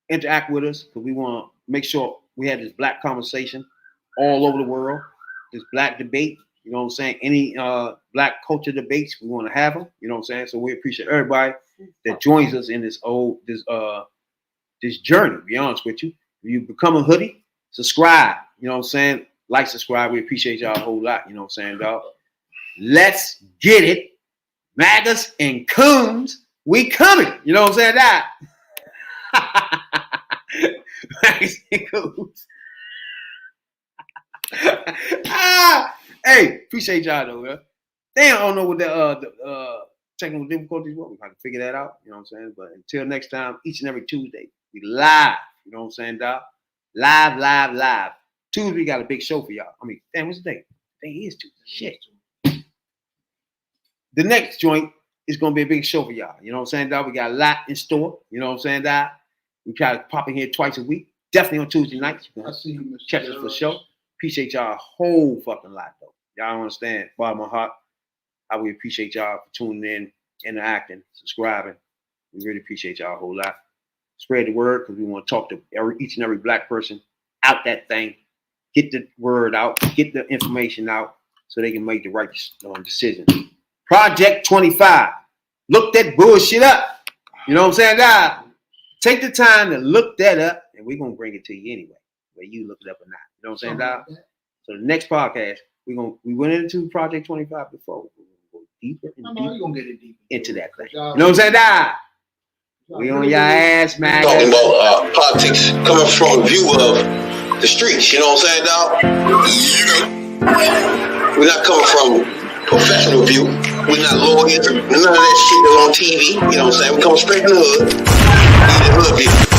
interact with us because we want to make sure we have this black conversation all over the world. This black debate. You know what I'm saying? Any black culture debates, we want to have them. You know what I'm saying? So we appreciate everybody that joins us in this journey. To be honest with you, if you become a hoodie, subscribe. You know what I'm saying? Like, subscribe. We appreciate y'all a whole lot. You know what I'm saying, dog? Let's get it. Magas and coons, we coming. You know what I'm saying, dog? Magas and coons. Hey, appreciate y'all though, man. Damn, I don't know what the technical difficulties were. We got to figure that out. You know what I'm saying? But until next time, each and every Tuesday, we live. You know what I'm saying, dog? Live. Tuesday, we got a big show for y'all. I mean, damn, what's the day? Day is Tuesday. Shit. The next joint is gonna be a big show for y'all. You know what I'm saying, dog? We got a lot in store. You know what I'm saying, dog? We try to pop in here twice a week. Definitely on Tuesday nights. I see you, Mr. Catch us for show. Appreciate y'all a whole fucking lot, though. Y'all don't understand, bottom of my heart, how we appreciate y'all for tuning in, interacting, subscribing. We really appreciate y'all a whole lot. Spread the word, because we want to talk to each and every black person out that thing. Get the word out, get the information out, so they can make the right decision. Project 25. Look that bullshit up. You know what I'm saying, guys? Take the time to look that up, and we're going to bring it to you anyway, whether you look it up or not. You know what I'm saying, dog? So the next podcast, we went into Project 25 before. We're going to go deeper and deeper into that thing. You know what I'm saying, dog? We on your ass, man. Talking about politics coming from a view of the streets, you know what I'm saying, dog? You know, we're not coming from professional view. We're not lawyers, none of that shit that's on TV, you know what I'm saying? We come straight from the hood. We the hood view.